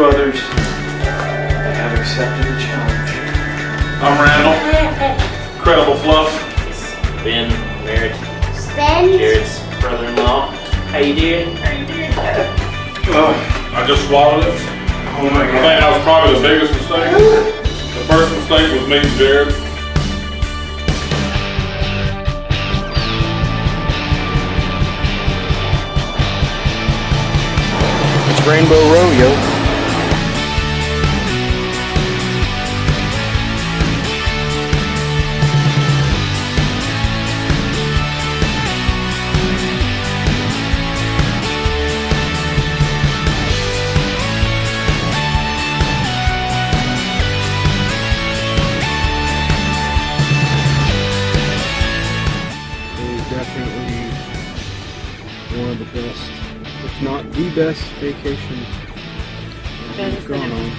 brothers. They have accepted the challenge. I'm Randall. Incredible Fluff. Ben, married. Spend. Jared's brother-in-law. How you doing? I just swallowed it. Oh my I think God. that was probably the biggest mistake. The first mistake was meeting Jared. It's Rainbow Row, yo. Definitely one of the best, if not the best vacation we've gone on.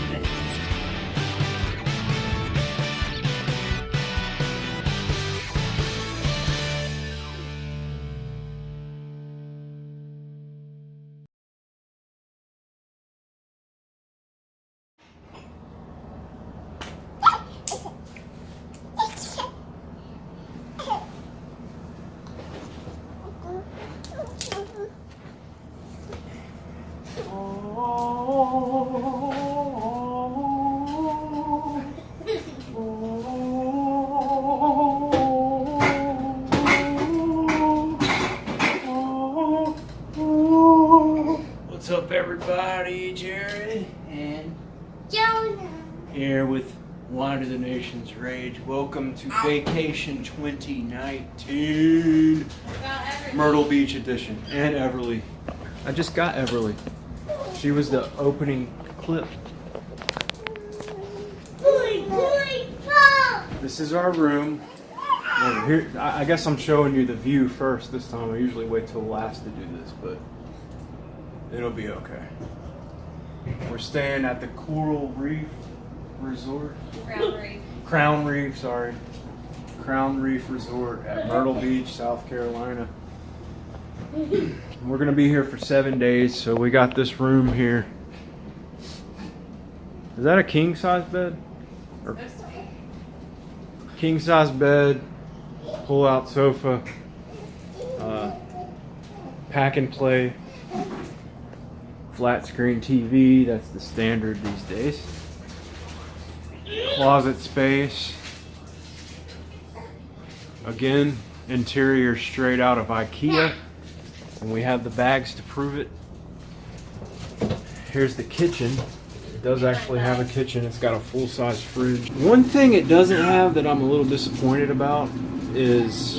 What's up, everybody? Jared and Jonah. here with Why Do the Nations Rage. Welcome to Vacation 2019, Myrtle Beach edition, and Everly. I just got Everly. She was the opening clip. This is our room. Well, here, I guess I'm showing you the view first this time. I usually wait till last to do this, but it'll be okay. We're staying at the Coral Reef Resort. Crown Reef, sorry. Crown Reef Resort at Myrtle Beach, South Carolina. We're gonna be here for 7 days, so we got this room here. Is that a king size bed? Or king size bed, pull out sofa, pack and play, flat screen TV, that's the standard these days. Closet space. Again, interior straight out of IKEA. And we have the bags to prove it. Here's the kitchen. It does actually have a kitchen. It's got a full-size fridge. One thing it doesn't have that I'm a little disappointed about is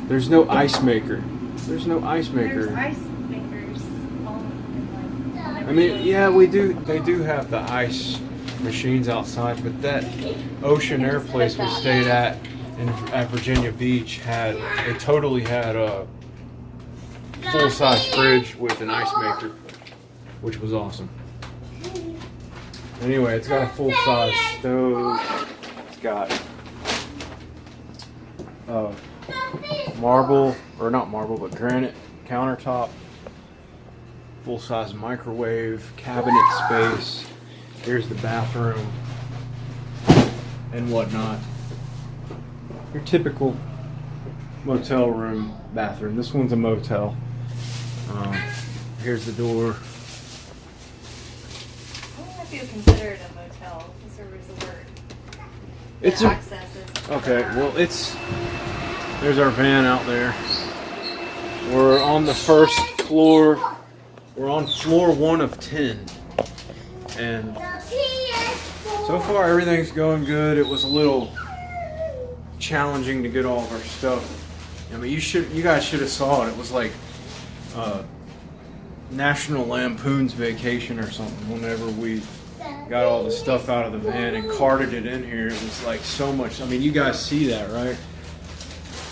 there's no ice maker. There's no ice maker. There's ice makers all in like. I mean, yeah, we do. They do have the ice machines outside, but that Ocean Air place we stayed at at Virginia Beach it totally had a full-size fridge with an ice maker, which was awesome. Anyway, it's got a full-size stove. It's got marble, or not marble, but granite countertop. Full-size microwave, cabinet space. Here's the bathroom and whatnot. Your typical motel room bathroom. This one's a motel. Here's the door. I don't know if you consider it a motel. It's a resort. It's The a, access is. okay, well, there's our van out there. We're on the first floor. We're on floor 1 of 10. And so far everything's going good. It was a little challenging to get all of our stuff. I mean, you guys should have saw it. It was like National Lampoon's Vacation or something. Whenever we got all the stuff out of the van and carted it in here, it was like so much. I mean, you guys see that, right?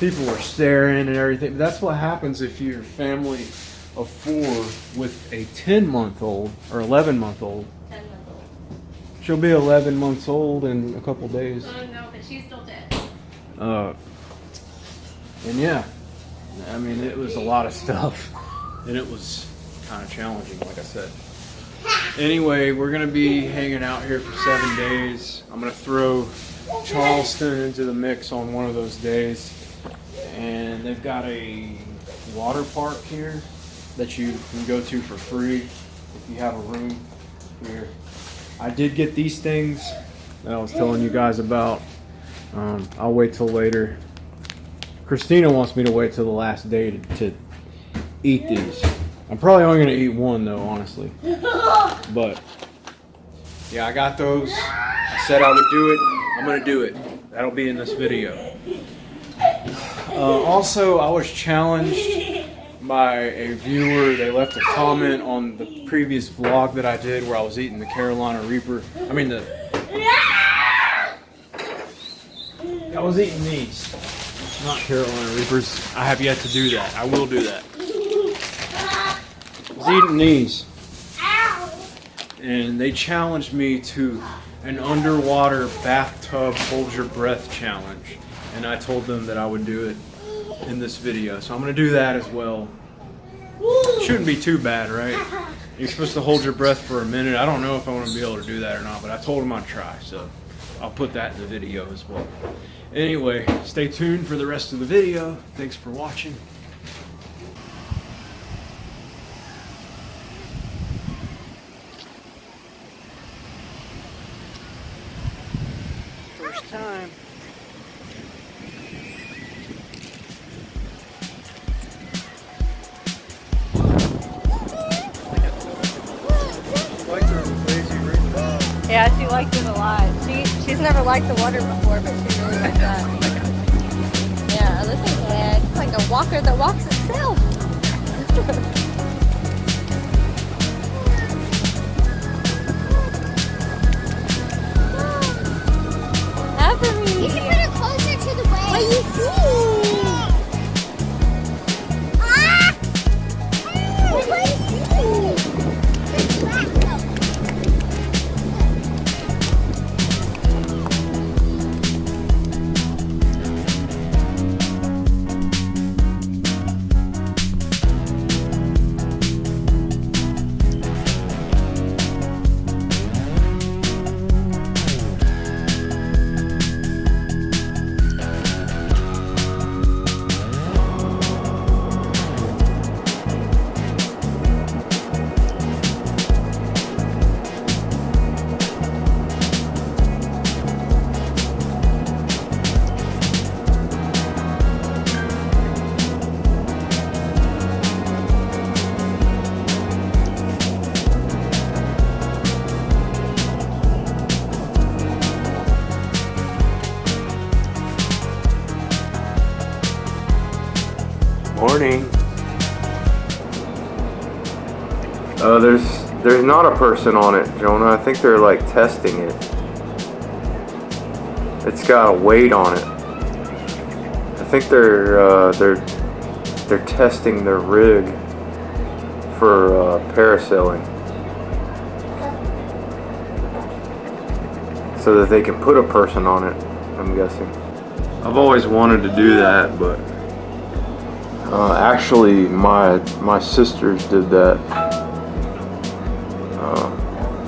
People were staring and everything. But that's what happens if you're a family of 4 with a 10-month-old or 11-month-old. 10-month-old. She'll be 11 months old in a couple days. Oh no, but she's still dead. And yeah, I mean, it was a lot of stuff, and it was kind of challenging, like I said. Anyway, we're gonna be hanging out here for 7 days. I'm gonna throw Charleston into the mix on one of those days. And they've got a water park here that you can go to for free if you have a room here. I did get these things that I was telling you guys about. I'll wait till later. Christina wants me to wait till the last day to eat these. I'm probably only gonna eat one though, honestly. But yeah, I got those. I said I would do it. I'm gonna do it. That'll be in this video. Also, I was challenged by a viewer. They left a comment on the previous vlog that I did where I was eating the Carolina Reaper. I was eating these, not Carolina Reapers. I have yet to do that. I will do that. I was eating these. And they challenged me to an underwater bathtub hold your breath challenge. And I told them that I would do it in this video. So I'm going to do that as well. Shouldn't be too bad, right? You're supposed to hold your breath for a minute. I don't know if I want to be able to do that or not, but I told them I'd try. So I'll put that in the video as well. Anyway, stay tuned for the rest of the video. Thanks for watching. First time. Yeah, she liked it a lot. She's never liked the water before, but she really liked that. Yeah, this is it. It's like a walker that walks itself. You should put it closer to the wave. What do you see? What do you see? It's black though. Morning. There's not a person on it, Jonah. I think they're like testing it. It's got a weight on it. I think they're testing their rig for parasailing, so that they can put a person on it, I'm guessing. I've always wanted to do that, but actually my sisters did that.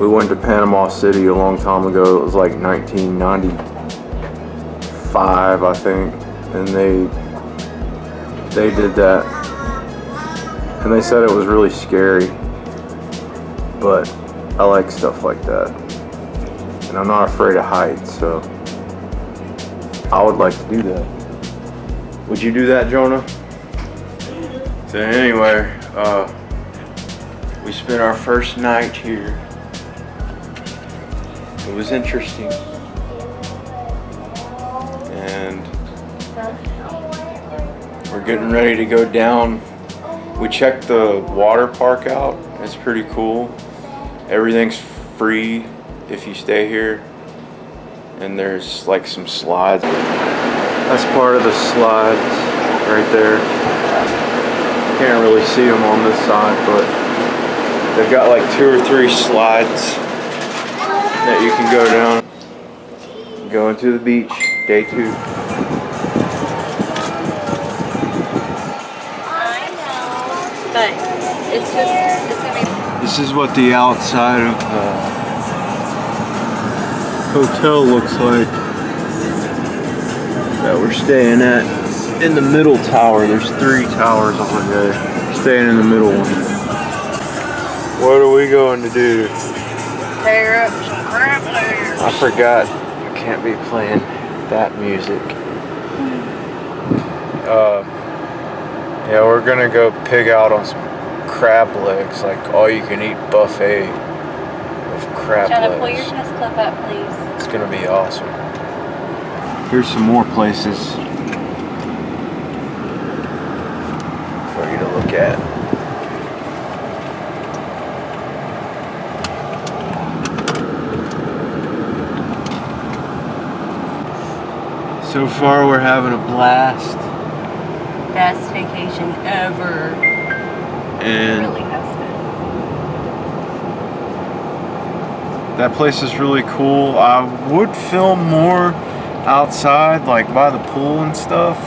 We went to Panama City a long time ago. It was like 1995, I think, and they did that, and they said it was really scary, but I like stuff like that, and I'm not afraid of heights, so I would like to do that. Would you do that, Jonah? So anyway, we spent our first night here. It was interesting. And we're getting ready to go down. We checked the water park out. It's pretty cool. Everything's free if you stay here. And there's like some slides. That's part of the slides right there. Can't really see them on this side, but they've got like 2 or 3 slides that you can go down. Going to the beach, day 2. I know, but it's gonna be. This is what the outside of the hotel looks like that we're staying at. In the middle tower, there's 3 towers on there. Staying in the middle one. What are we going to do? Tear up some crab legs. I forgot I can't be playing that music. Yeah, we're gonna go pig out on some crab legs, like all you can eat buffet of crab Jenna, legs. pull your chest clip up, please. It's gonna be awesome. Here's some more places for you to look at. So far we're having a blast. Best vacation ever. And It really has been. that place is really cool. I would film more outside, like by the pool and stuff,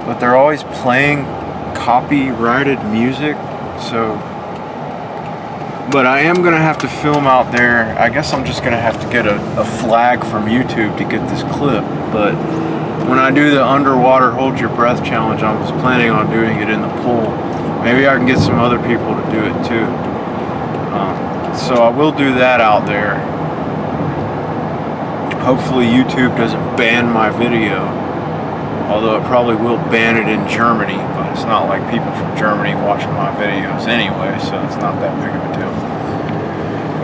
but they're always playing copyrighted music, so. But I am gonna have to film out there. I guess I'm just gonna have to get a flag from YouTube to get this clip, but when I do the underwater hold your breath challenge, I was planning on doing it in the pool. Maybe I can get some other people to do it too. So I will do that out there. Hopefully YouTube doesn't ban my video, although it probably will ban it in Germany, but it's not like people from Germany watching my videos anyway, so it's not that big of a deal.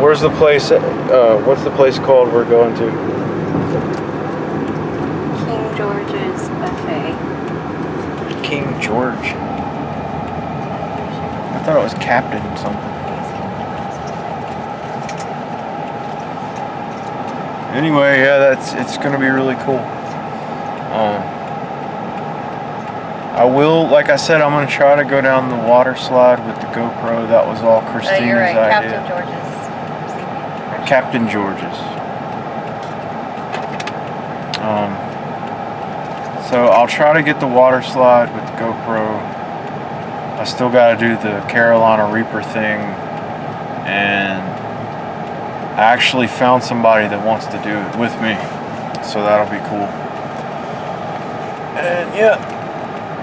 Where's the place, what's the place called we're going to? King George's Buffet. King George. I thought it was Captain something. Anyway, yeah, it's gonna be really cool. I will, like I said, I'm gonna try to go down the water slide with the GoPro. That was all Christina's You're right, idea. Captain George's. Captain George's. So I'll try to get the water slide with the GoPro. I still got to do the Carolina Reaper thing, and I actually found somebody that wants to do it with me, so that'll be cool. And yeah,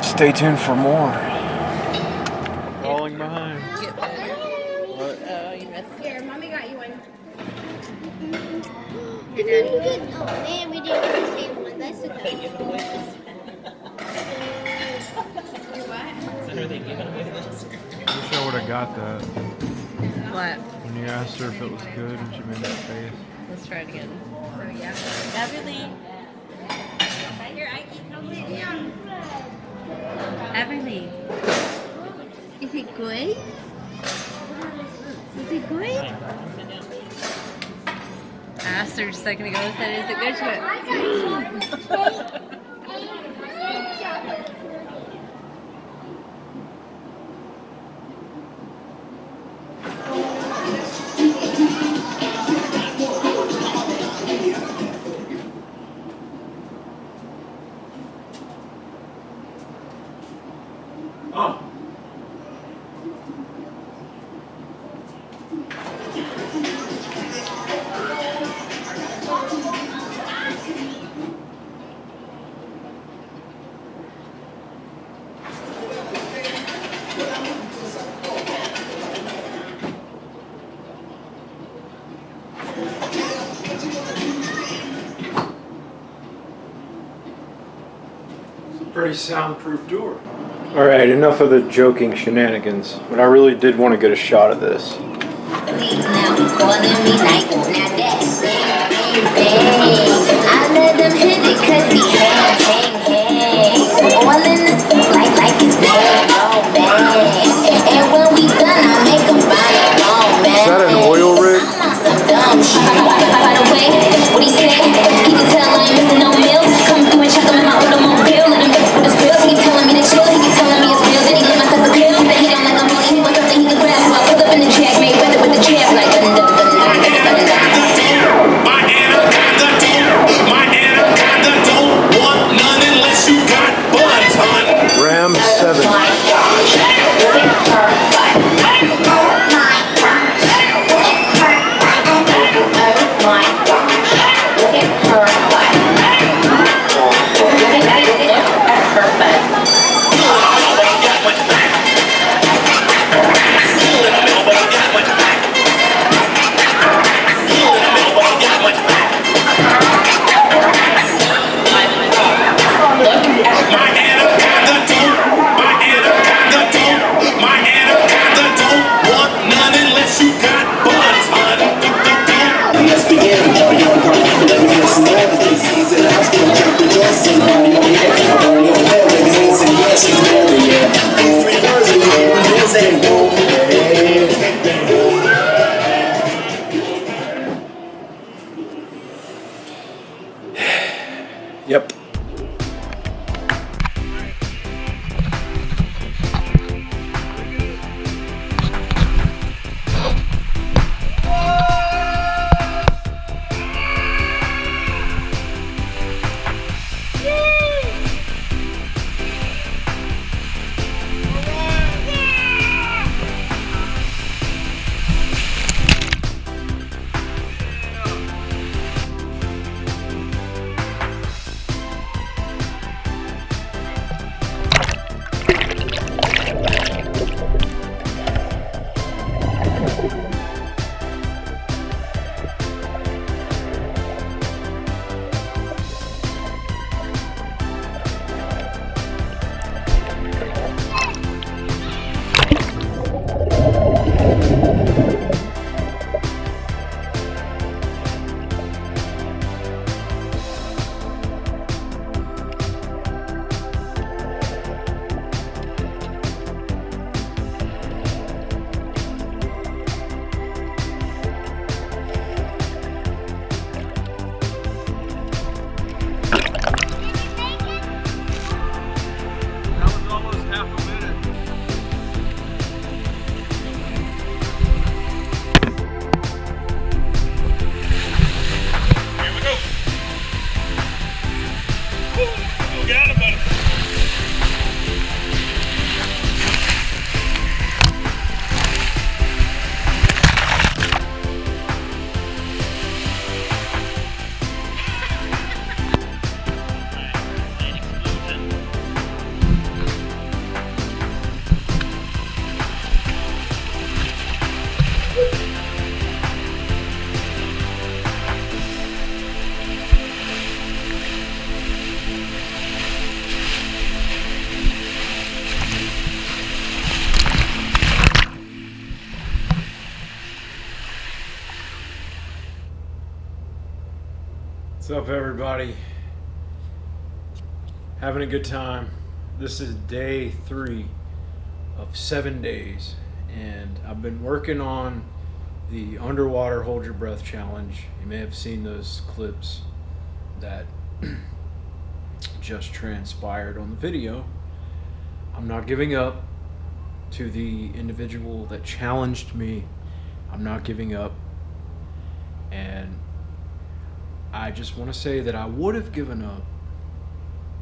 stay tuned for more. Falling behind. Get better. What? Oh, you missed Here, mommy got you one. your daddy. Oh man, we didn't get the same one. That's okay. I wish I would have got that. What? When you asked her if it was good and she made that face. Let's try it again. So yeah. Everly. Here, I can come sit down. Everly. Is it good? Is it good? I asked her just a second ago, said, is it good? She went, Oh. Pretty soundproof door. Alright, enough of the joking shenanigans, but I really did want to get a shot of this. Is that an oil rig? Yep. What's up, everybody? Having a good time. This is day 3 of 7 days, and I've been working on the underwater hold your breath challenge. You may have seen those clips that just transpired on the video. I'm not giving up. To the individual that challenged me, I'm not giving up, and I just want to say that I would have given up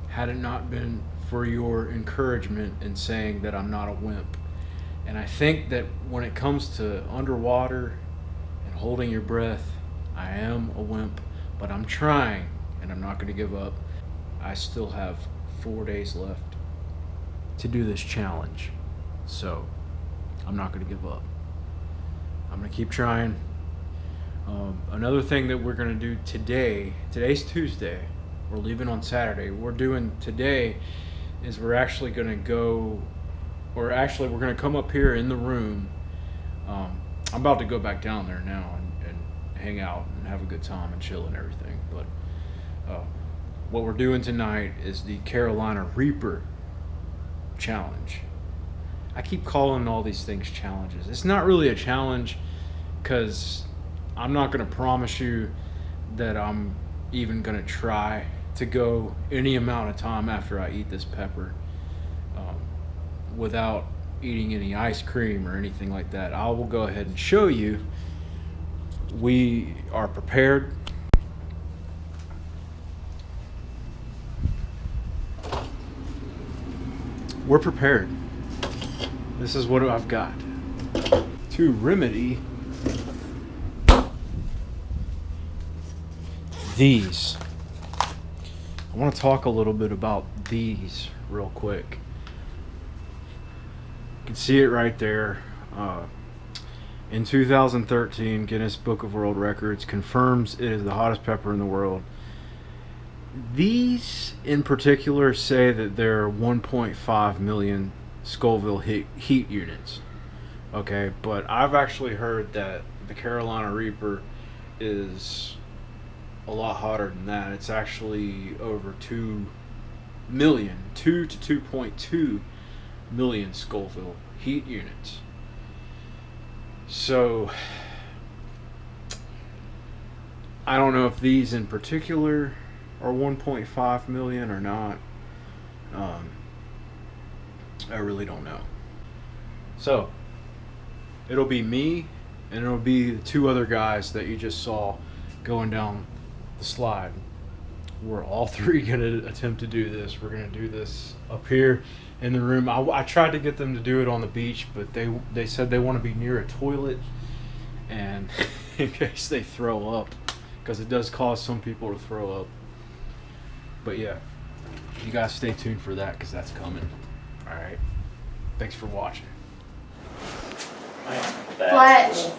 had it not been for your encouragement in saying that I'm not a wimp. And I think that when it comes to underwater and holding your breath, I am a wimp, but I'm trying, and I'm not going to give up. I still have 4 days left to do this challenge, so I'm not going to give up. I'm going to keep trying. Another thing that we're going to do today's Tuesday, we're leaving on Saturday. We're doing today is we're actually going to go, or actually we're going to come up here in the room. I'm about to go back down there now and hang out and have a good time and chill and everything. But what we're doing tonight is the Carolina Reaper challenge. I keep calling all these things challenges. It's not really a challenge because I'm not going to promise you that I'm even going to try to go any amount of time after I eat this pepper without eating any ice cream or anything like that. I will go ahead and show you. We are prepared. We're prepared. This is what I've got to remedy these. I want to talk a little bit about these real quick. You can see it right there. In 2013, Guinness Book of World Records confirms it is the hottest pepper in the world. These in particular say that there are 1.5 million Scoville heat units. Okay, but I've actually heard that the Carolina Reaper is a lot hotter than that. It's actually over 2 to 2.2 million Scoville heat units. So I don't know if these in particular or 1.5 million or not. I really don't know. So it'll be me and it'll be the 2 other guys that you just saw going down the slide. We're all 3 gonna attempt to do this. We're gonna do this up here in the room. I tried to get them to do it on the beach, but they said they want to be near a toilet and in case they throw up, because it does cause some people to throw up. But yeah, you guys stay tuned for that because that's coming. All right, thanks for watching. Fletch.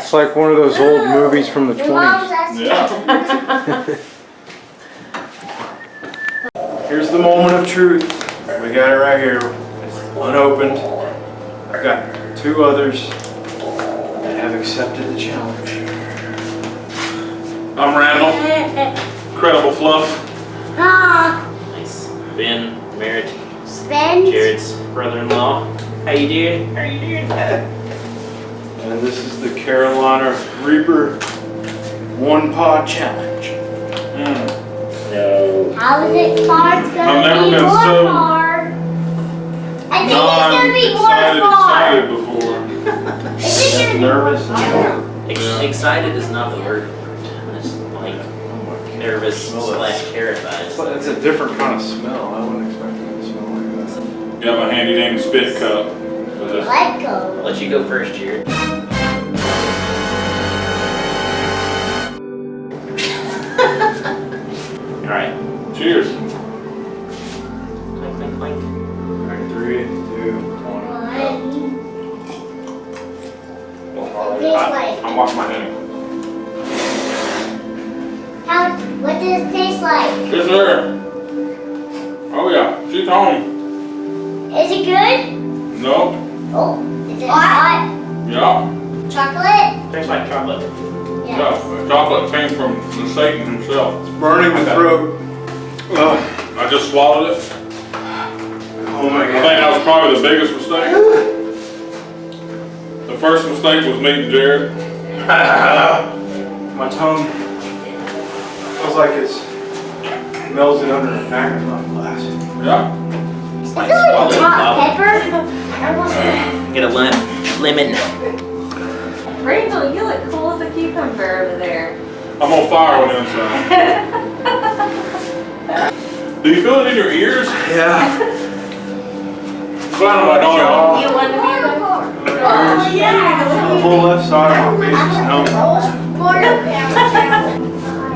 It's like one of those old movies from the 20s. Yeah. Here's the moment of truth. We got it right here. It's unopened. I've got 2 others that have accepted the challenge. I'm Randall. Incredible Fluff. Nice. Ben, Merritt, Jared's brother-in-law. How you doing? How you doing? And this is the Carolina Reaper 1 pod challenge. No. How is it hard? It's I've gonna never be been more so hard. I think it's gonna be more excited hard. before. Is it gonna be Nervous? more hard? Excited is not the word for it. It's like nervous / terrified. It's a different kind of smell. I wouldn't expect it to smell like that. Got my handy dandy spit cup. Let go. I'll let you go first, Jared. Alright. Cheers. Clink, clink, clink. Alright, 3, 2, 1. I'm washing my hands. What does it taste like? Yes, sir. Oh yeah, she's home. Is it good? No. Oh, is it hot? Yeah. Chocolate? Tastes like chocolate. Yeah. The chocolate came from the Satan himself. Burning the throat. Ugh. I just swallowed it. Oh my I think god. that was probably the biggest mistake. The first mistake was meeting Jared. My tongue feels like it's melted under a magnifying glass. Yeah. It's Is like it like swallowing hot lava. pepper? I almost Get a lemon. Rachel, you look cool as a cucumber over there. I'm on fire on the inside. Do you feel it in your ears? Yeah. Glad my daughter. You want to be like, The whole left side of my face is numb.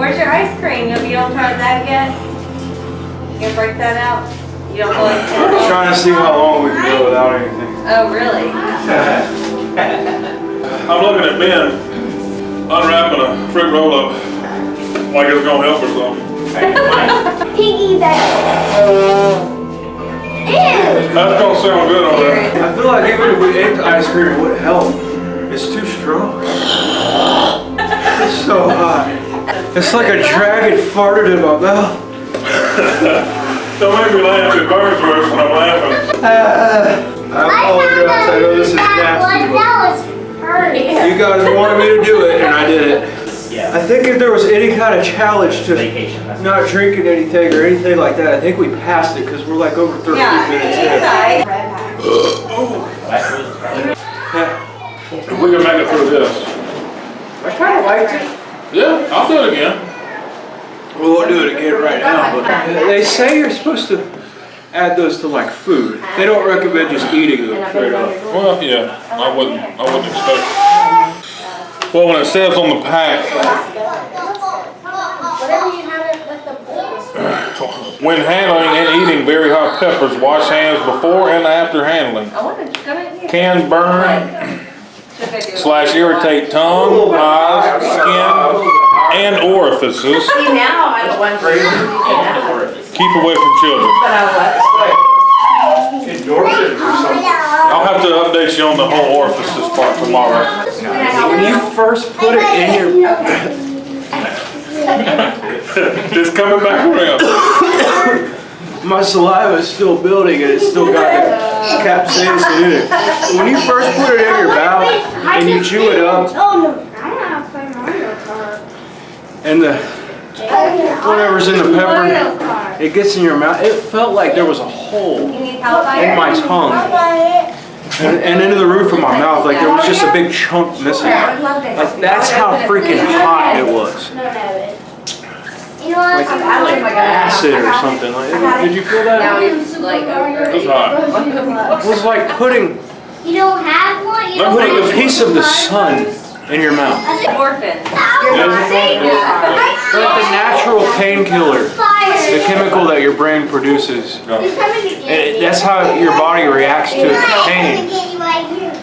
where's your ice cream? You don't try that yet? You gonna break that out? You don't go like We're just trying to see how long we can go without anything. Oh, really? I'm looking at Ben unwrapping a fruit roll up like it's gonna help or something. Piggyback. Ew. That's gonna sound good on there. I feel like even if we ate the ice cream, it wouldn't help. It's too strong. It's so hot. It's like a dragon farted in my mouth. Don't make me laugh. It burns worse when I'm laughing. I apologize. I know this is nasty, but That was hurt. you guys wanted me to do it, and I did it. Yeah. I think if there was any kind of challenge to Vacation. That's not drinking anything or anything like that, I think we passed it because we're like over 13 minutes in. Yeah. If we can make it through this. I kind of liked it. Yeah, I'll do it again. We won't do it again right now, but they say you're supposed to add those to like food. They don't recommend just eating them straight up. Well, yeah, I wouldn't expect. Well, when it says on the pack, when handling and eating very hot peppers, wash hands before and after handling. I wanted to come in here. Can burn / irritate tongue, eyes, skin, and orifices. See, now I'm wondering. Keep away from children. But I Endorphins or something. I'll have to update you on the whole orifices part tomorrow. When you first put it in your... It's coming back around. My saliva is still building and it's still got the capsaicin in it. When you first put it in your mouth and you chew it up Oh no. I don't know how to play Mario Kart. and the whatever's in the pepper, it gets in your mouth. It felt like there was a hole in my tongue and into the roof of my mouth, like there was just a big chunk missing. Like that's how freaking hot it was. Like acid or something. Like, did you feel that? It was hot. It was like putting You don't have one? You don't a have piece of the sun in your mouth. Orphan. Like the natural painkiller, the chemical that your brain produces. That's how your body reacts to pain.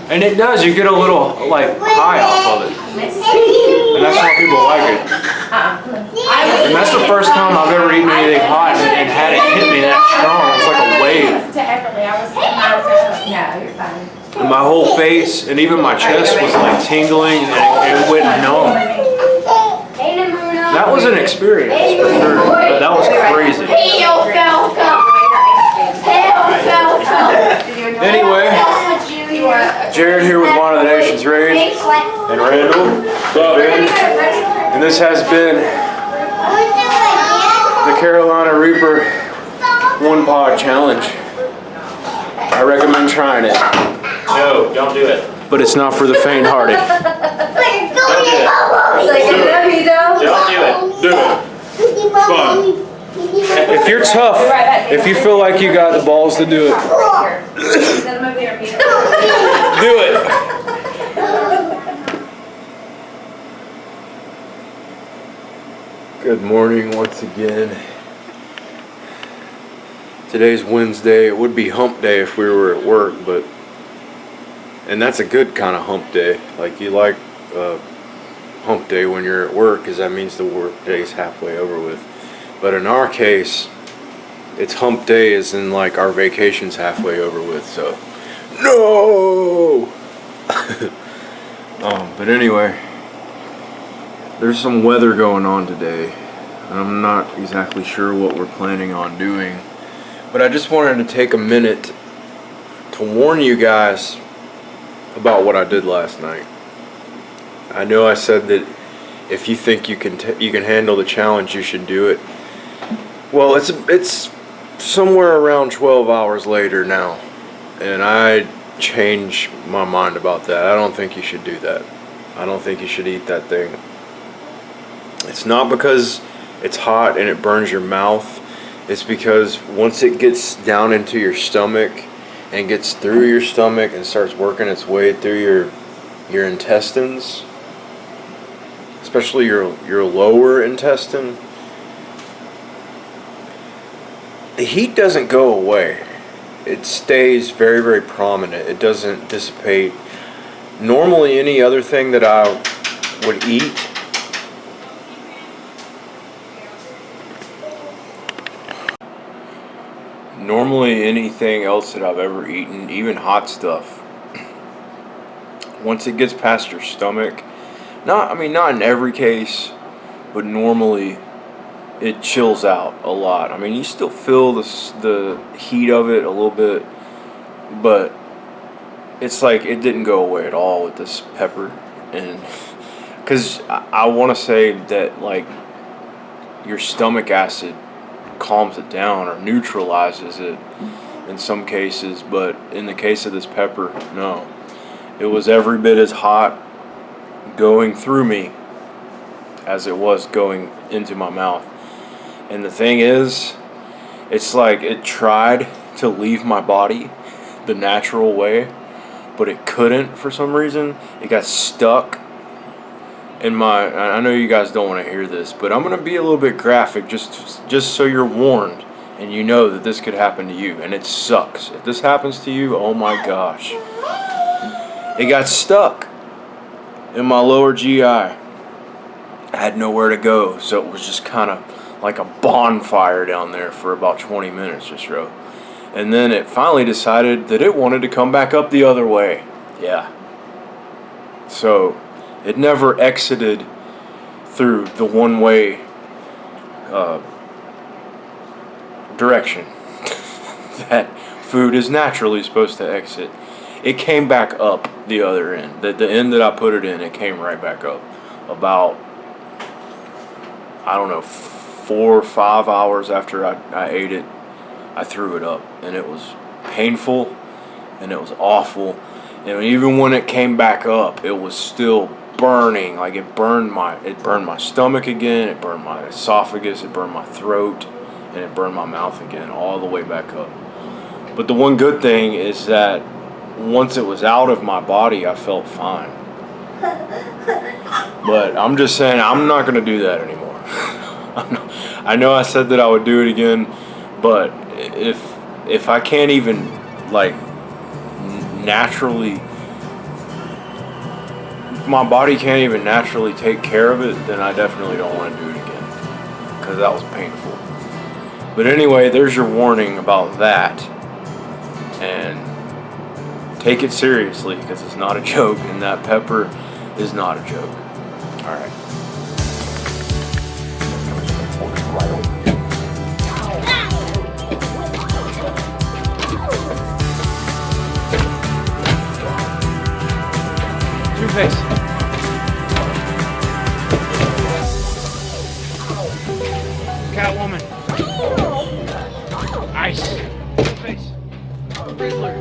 And it does, you get a little like high off of it. And that's why people like it. And that's the first time I've ever eaten anything hot and had it hit me that strong. It's like a wave. And my whole face and even my chest was like tingling and it went numb. That was an experience for sure. But that was crazy. Anyway, Jared here with One of the Nation's Rage and Randall. And this has been the Carolina Reaper One Pod Challenge. I recommend trying it. No, don't do it. But it's not for the faint-hearted. Don't do it. Do it. Fun. If you're tough, if you feel like you got the balls to do it, do it. Good morning once again. Today's Wednesday. It would be hump day if we were at work, and that's a good kind of hump day. Like you like hump day when you're at work, because that means the work day's halfway over with. But in our case, it's hump day as in like our vacation's halfway over with, so no. But anyway, there's some weather going on today, and I'm not exactly sure what we're planning on doing. But I just wanted to take a minute to warn you guys about what I did last night. I know I said that if you think you can handle the challenge, you should do it. Well, it's somewhere around 12 hours later now, and I changed my mind about that. I don't think you should do that. I don't think you should eat that thing. It's not because it's hot and it burns your mouth. It's because once it gets down into your stomach and gets through your stomach and starts working its way through your intestines, especially your lower intestine, the heat doesn't go away. It stays very, very prominent. It doesn't dissipate. Normally, any other thing that I would eat, anything else that I've ever eaten, even hot stuff, once it gets past your stomach, not in every case, but normally it chills out a lot. I mean, you still feel the heat of it a little bit, but it's like it didn't go away at all with this pepper. And because I want to say that like your stomach acid calms it down or neutralizes it in some cases, but in the case of this pepper, no. It was every bit as hot going through me as it was going into my mouth. And the thing is, it's like it tried to leave my body the natural way, but it couldn't for some reason. It got stuck in my, I know you guys don't want to hear this, but I'm going to be a little bit graphic just so you're warned and you know that this could happen to you, and it sucks. If this happens to you, oh my gosh. It got stuck in my lower GI. I had nowhere to go, so it was just kind of like a bonfire down there for about 20 minutes or so. And then it finally decided that it wanted to come back up the other way. Yeah. So it never exited through the one-way direction that food is naturally supposed to exit. It came back up the other end. The end that I put it in, it came right back up. About, I don't know, 4 or 5 hours after I ate it, I threw it up, and it was painful, and it was awful. And even when it came back up, it was still burning. Like it burned my stomach again, it burned my esophagus, it burned my throat, and it burned my mouth again, all the way back up. But the one good thing is that once it was out of my body, I felt fine. But I'm just saying, I'm not going to do that anymore. I know I said that I would do it again, but if I can't even, like, naturally, my body can't even naturally take care of it, then I definitely don't want to do it again, because that was painful. But anyway, there's your warning about that, and take it seriously, because it's not a joke, and that pepper is not a joke. All right. Two-Face. Catwoman. Ice. Two-Face. Riddler.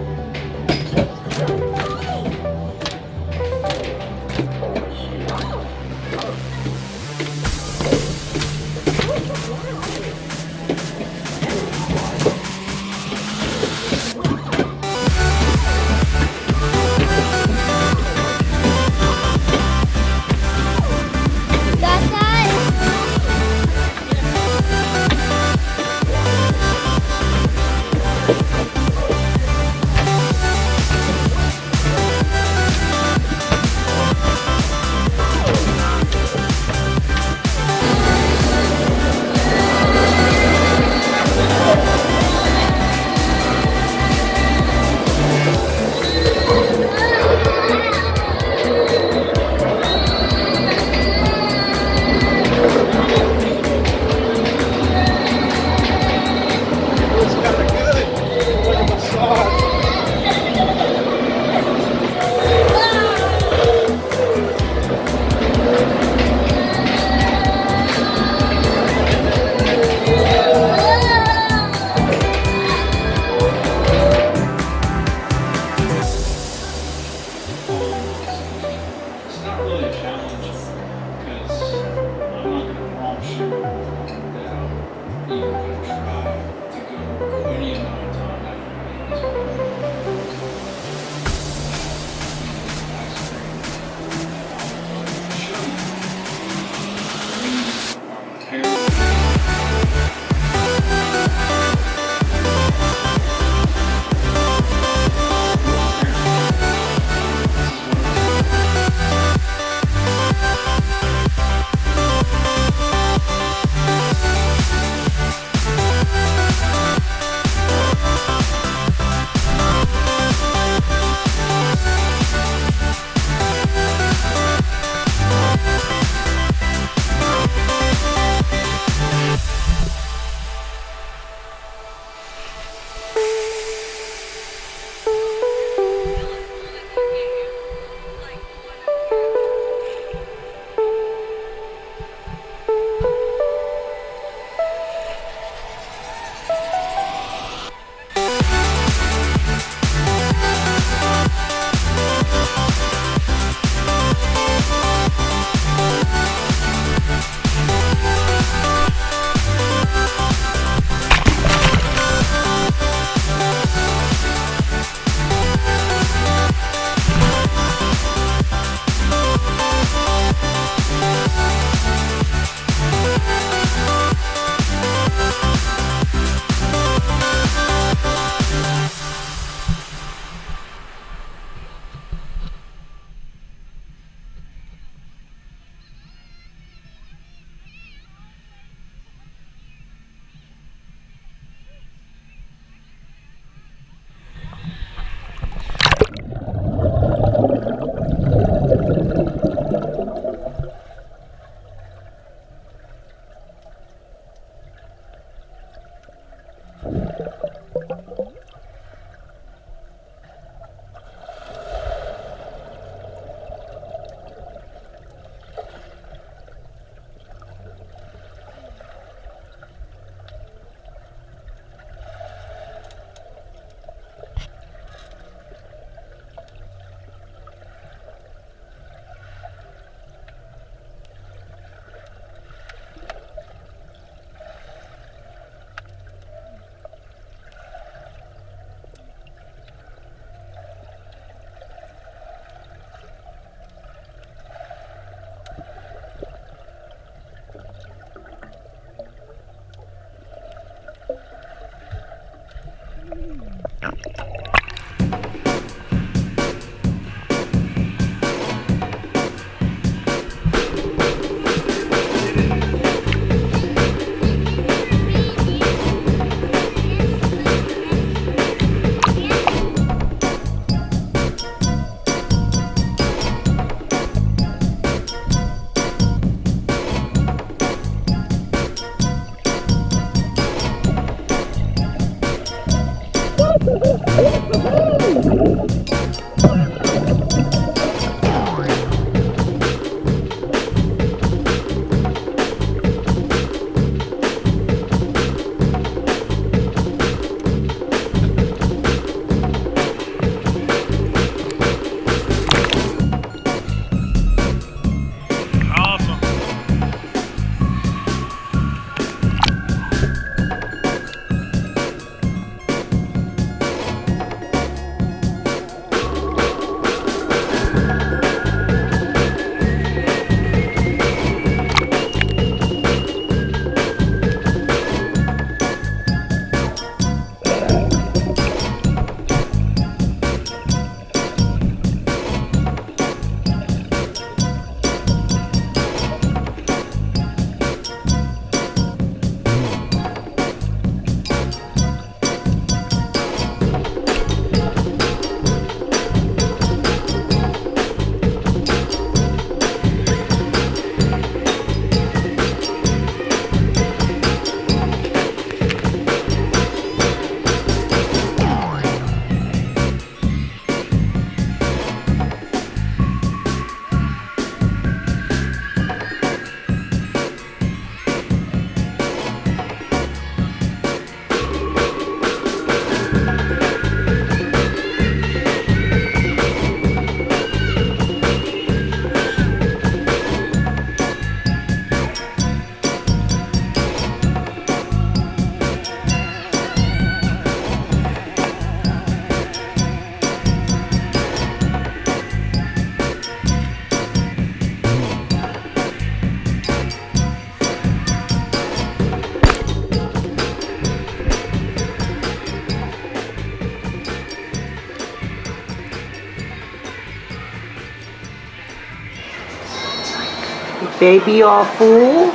Baby all full?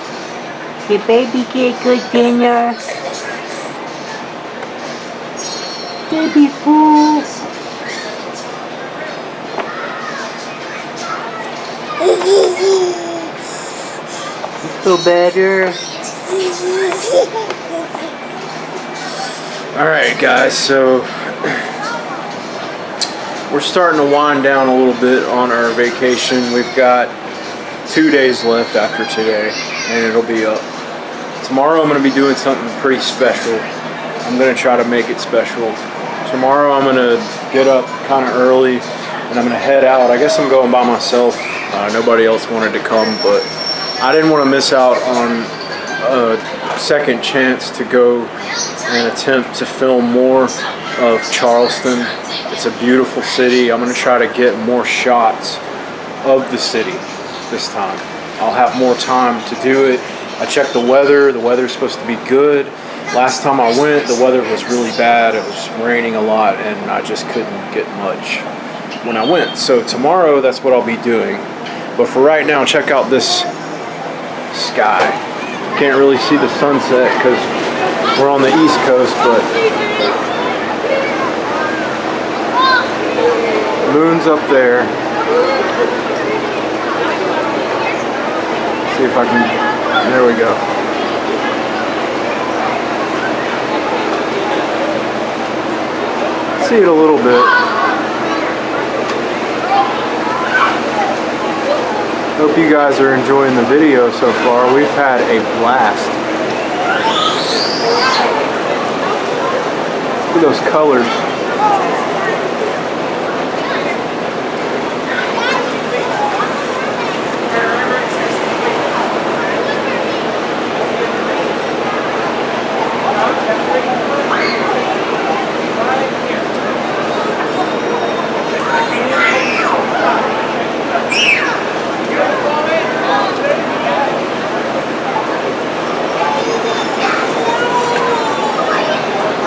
Did baby get good dinner? Baby full? Feel better? Alright guys, so we're starting to wind down a little bit on our vacation. We've got 2 days left after today and it'll be up. Tomorrow I'm going to be doing something pretty special. I'm going to try to make it special. Tomorrow I'm going to get up kind of early and I'm going to head out. I guess I'm going by myself. Nobody else wanted to come, but I didn't want to miss out on a second chance to go and attempt to film more of Charleston. It's a beautiful city. I'm going to try to get more shots of the city this time. I'll have more time to do it. I checked the weather. The weather's supposed to be good. Last time I went, the weather was really bad. It was raining a lot and I just couldn't get much when I went. So tomorrow, that's what I'll be doing. But for right now, check out this sky. Can't really see the sunset because we're on the East Coast, but moon's up there. See if I can, there we go. See it a little bit. Hope you guys are enjoying the video so far. We've had a blast. Look at those colors.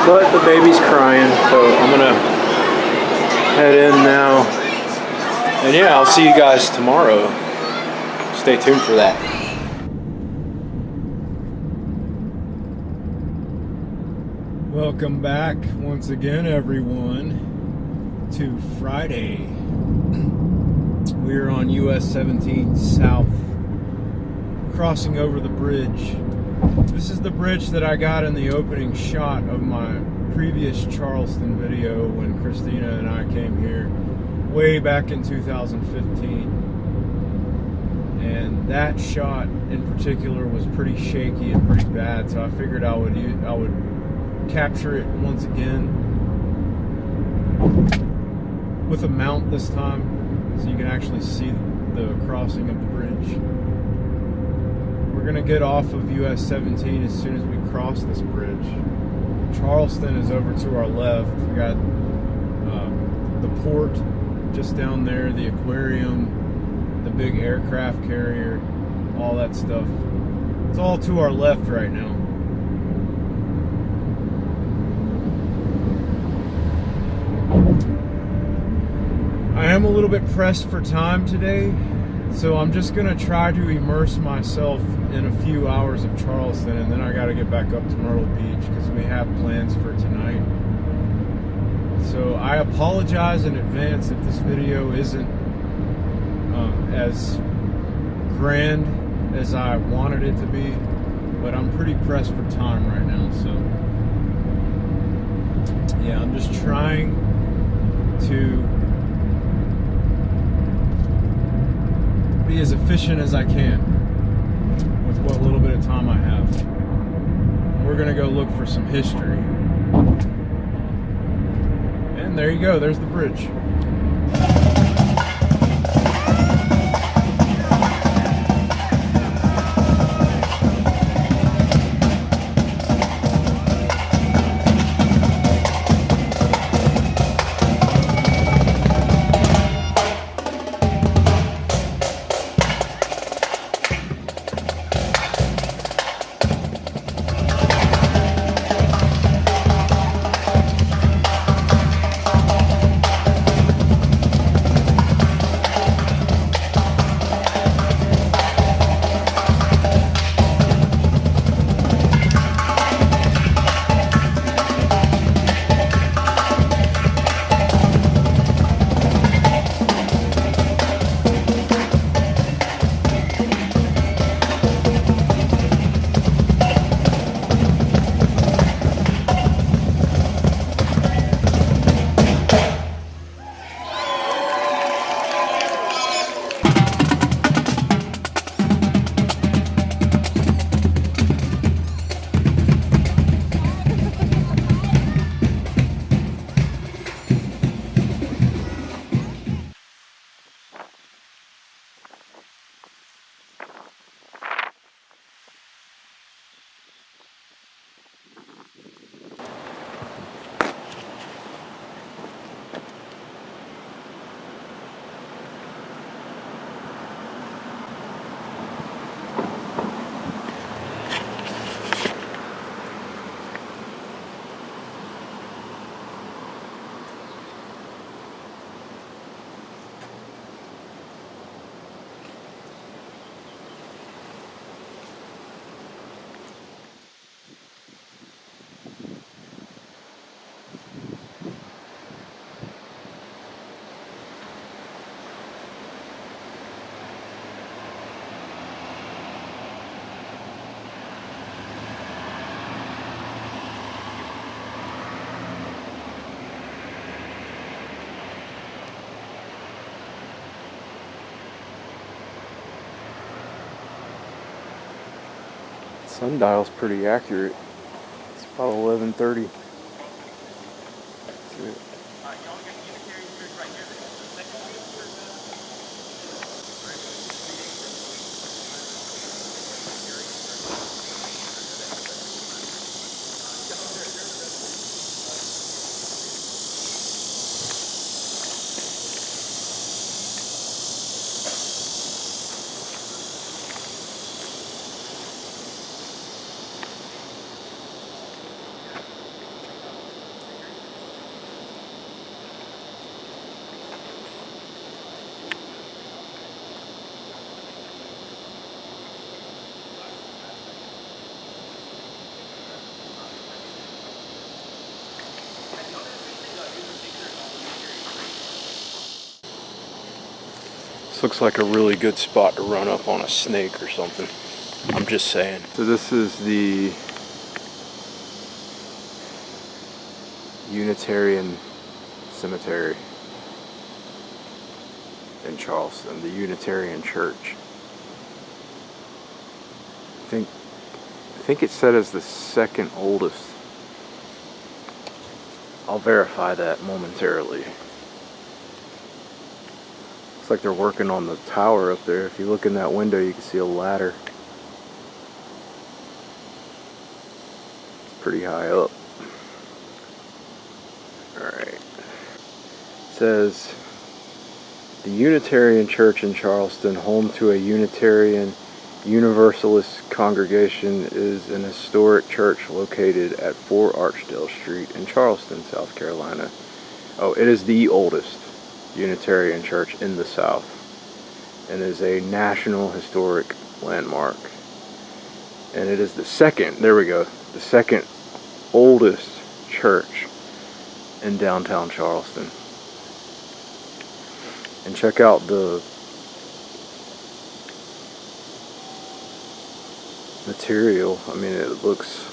But the baby's crying, so I'm gonna head in now. And yeah, I'll see you guys tomorrow. Stay tuned for that. Welcome back once again, everyone, to Friday. We're on US 17 South, crossing over the bridge. This is the bridge that I got in the opening shot of my previous Charleston video when Christina and I came here way back in 2015. And that shot in particular was pretty shaky and pretty bad, so I figured I would capture it once again with a mount this time so you can actually see the crossing of the bridge. We're gonna get off of US 17 as soon as we cross this bridge. Charleston is over to our left. We got the port just down there, the aquarium, the big aircraft carrier, all that stuff. It's all to our left right now. I am a little bit pressed for time today, so I'm just gonna try to immerse myself in a few hours of Charleston, and then I gotta get back up to Myrtle Beach because we have plans for tonight. So I apologize in advance if this video isn't as grand as I wanted it to be, but I'm pretty pressed for time right now. So yeah, I'm just trying to be as efficient as I can with what little bit of time I have. We're gonna go look for some history. And there you go, there's the bridge. Sundial's pretty accurate. It's about 11:30. This looks like a really good spot to run up on a snake or something. I'm just saying. So this is the Unitarian Cemetery in Charleston, the Unitarian Church. I think it's said as the second oldest. I'll verify that momentarily. Looks like they're working on the tower up there. If you look in that window, you can see a ladder. It's pretty high up. Alright. It says, the Unitarian Church in Charleston, home to a Unitarian Universalist congregation, is an historic church located at 4 Archdale Street in Charleston, South Carolina. Oh, it is the oldest Unitarian church in the South and is a National Historic Landmark. And it is the second, there we go, the second oldest church in downtown Charleston. And check out the material. I mean, it looks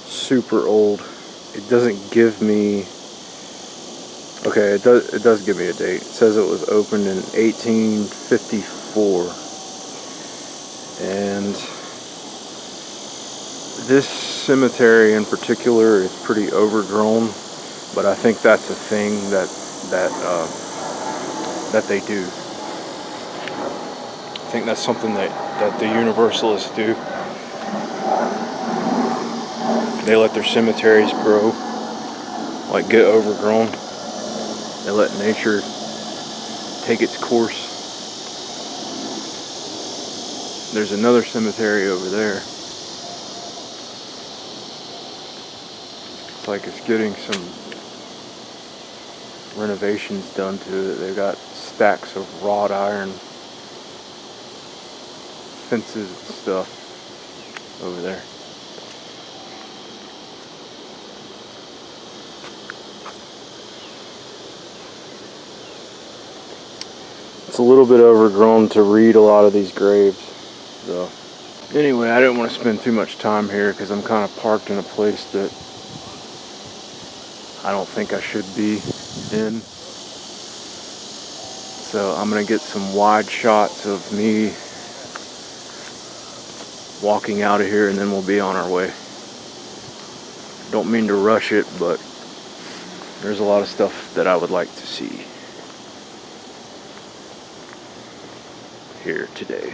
super old. It doesn't give me, okay, it does give me a date. It says it was opened in 1854. And this cemetery in particular is pretty overgrown, but I think that's a thing that they do. I think that's something that the Universalists do. They let their cemeteries grow, like get overgrown. They let nature take its course. There's another cemetery over there. It's like it's getting some renovations done to it. They've got stacks of wrought iron fences and stuff over there. It's a little bit overgrown to read a lot of these graves. So anyway, I didn't want to spend too much time here because I'm kind of parked in a place that I don't think I should be in. So I'm gonna get some wide shots of me walking out of here and then we'll be on our way. Don't mean to rush it, but there's a lot of stuff that I would like to see here today.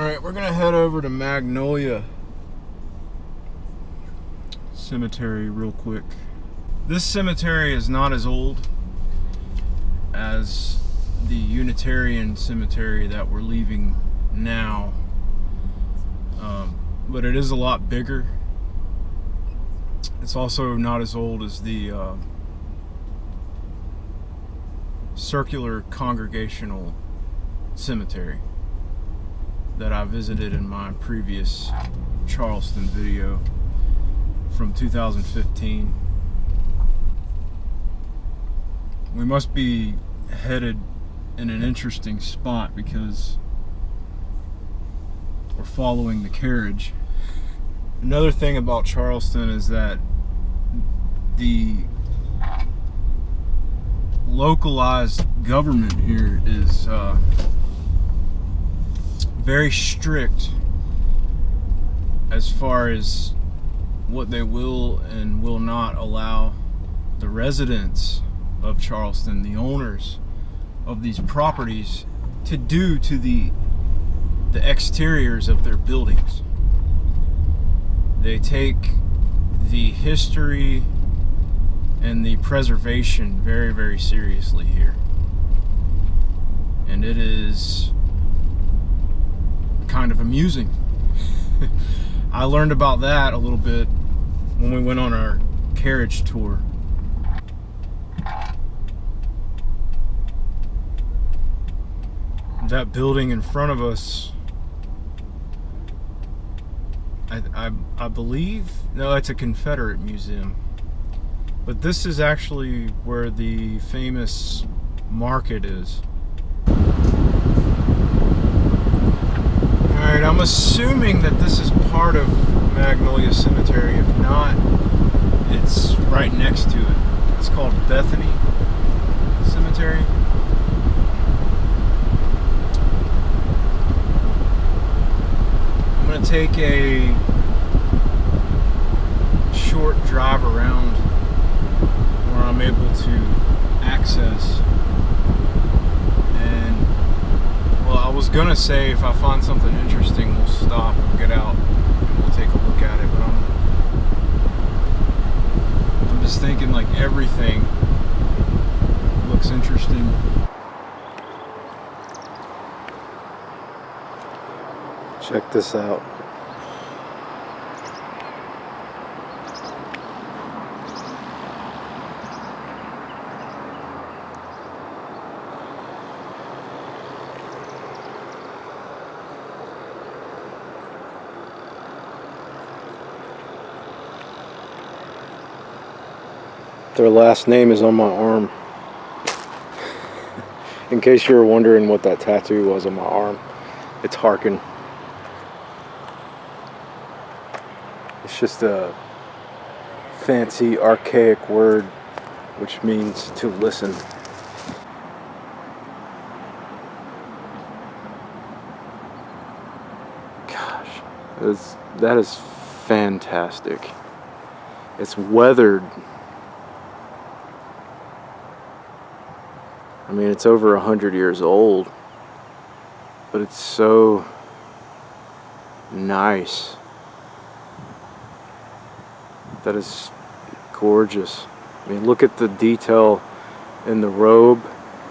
Alright, we're gonna head over to Magnolia Cemetery real quick. This cemetery is not as old as the Unitarian cemetery that we're leaving now, but it is a lot bigger. It's also not as old as the circular congregational cemetery that I visited in my previous Charleston video from 2015. We must be headed in an interesting spot because we're following the carriage. Another thing about Charleston is that the localized government here is very strict as far as what they will and will not allow the residents of Charleston, the owners of these properties, to do to the exteriors of their buildings. They take the history and the preservation very, very seriously here. And it is kind of amusing. I learned about that a little bit when we went on our carriage tour. That building in front of us, I believe, no, it's a Confederate museum. But this is actually where the famous market is. Alright, I'm assuming that this is part of Magnolia Cemetery. If not, it's right next to it. It's called Bethany Cemetery. I'm going to take a short drive around where I'm able to access, and well, I was gonna say if I find something interesting we'll stop, we'll get out and we'll take a look at it, but I'm just thinking like everything looks interesting. Check this out. Their last name is on my arm. In case you were wondering what that tattoo was on my arm, it's Harkin. It's just a fancy, archaic word which means to listen. Gosh, that is fantastic. It's weathered. I mean, it's over 100 years old, but it's so nice. That is gorgeous. I mean, look at the detail in the robe,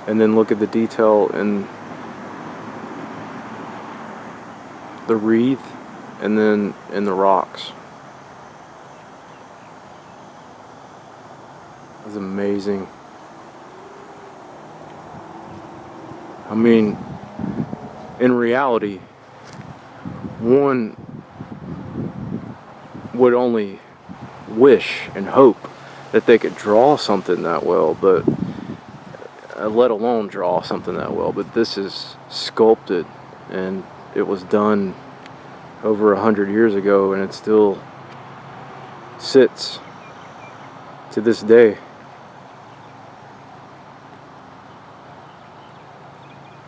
and then look at the detail in the wreath, and then in the rocks. It's amazing. I mean, in reality, one would only wish and hope that they could draw something that well, but let alone draw something that well. But this is sculpted, and it was done over 100 years ago, and it still sits to this day.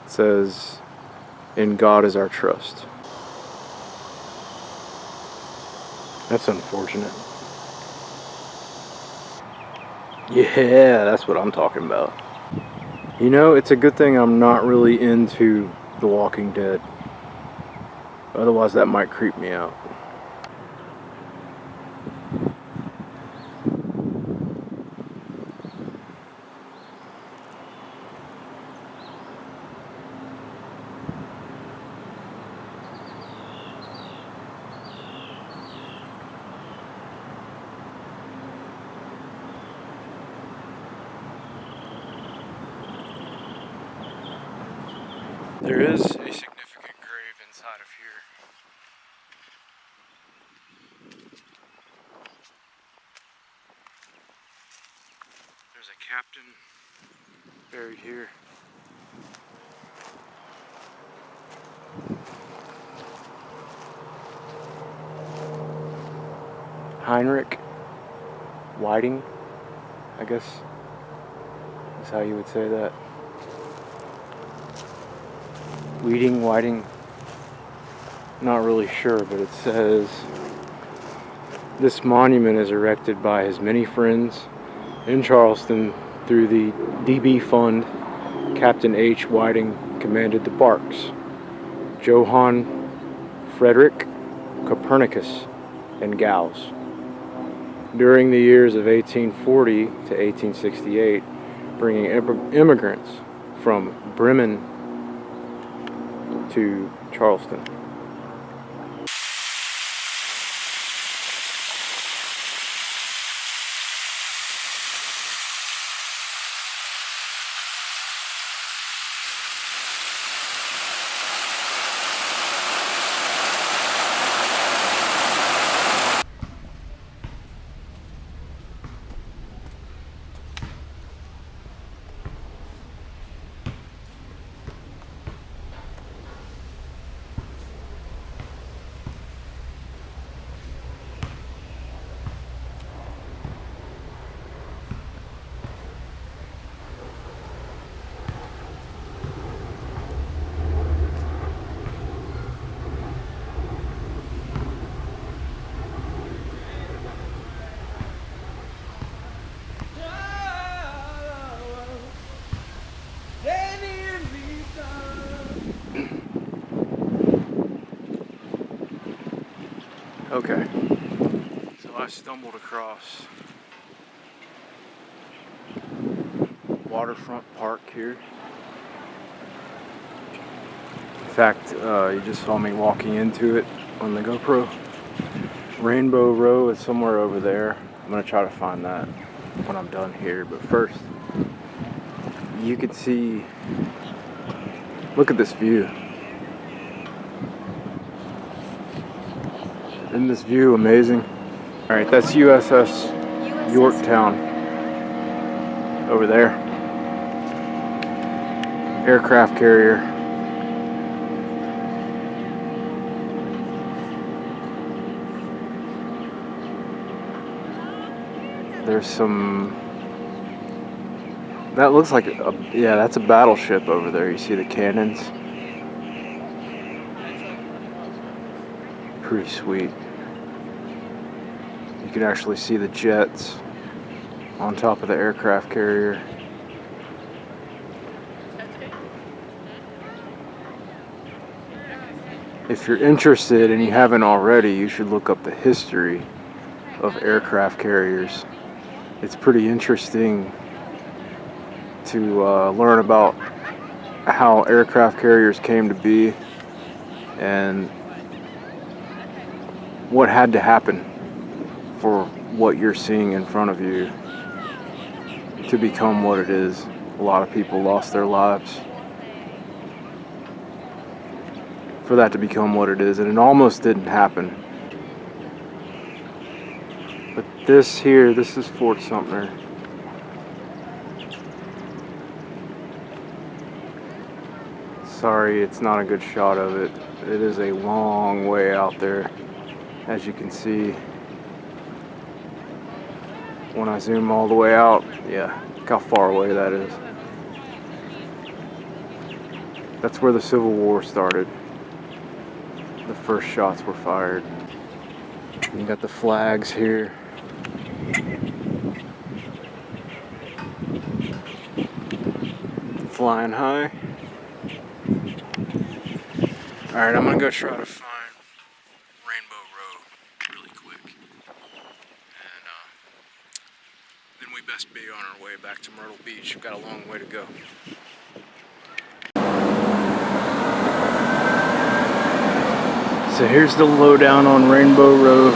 It says, "In God is our trust." That's unfortunate. Yeah, that's what I'm talking about. You know, it's a good thing I'm not really into The Walking Dead. Otherwise, that might creep me out. There is a significant grave inside of here. There's a captain buried here. Heinrich Whiting, I guess is how you would say that. Whiting, not really sure, but it says this monument is erected by his many friends in Charleston through the DB Fund. Captain H. Whiting commanded the barks. Johann Frederick Copernicus and Gauss. During the years of 1840 to 1868, bringing immigrants from Bremen to Charleston. Okay, so I stumbled across waterfront park here. In fact, you just saw me walking into it on the GoPro. Rainbow Row is somewhere over there. I'm gonna try to find that when I'm done here, but first, you can see, look at this view. Isn't this view amazing? All right, that's USS Yorktown over there. Aircraft carrier. There's some, that looks like yeah, that's a battleship over there. You see the cannons? Pretty sweet. You can actually see the jets on top of the aircraft carrier. If you're interested and you haven't already, you should look up the history of aircraft carriers. It's pretty interesting to learn about how aircraft carriers came to be and what had to happen for what you're seeing in front of you to become what it is. A lot of people lost their lives for that to become what it is, and it almost didn't happen. But this here, this is Fort Sumter. Sorry, it's not a good shot of it. It is a long way out there, as you can see. When I zoom all the way out, yeah, look how far away that is. That's where the Civil War started. The first shots were fired. And you got the flags here. Flying high. Alright, I'm gonna go try to find Class B on our way back to Myrtle Beach. We've got a long way to go. So here's the lowdown on Rainbow Row.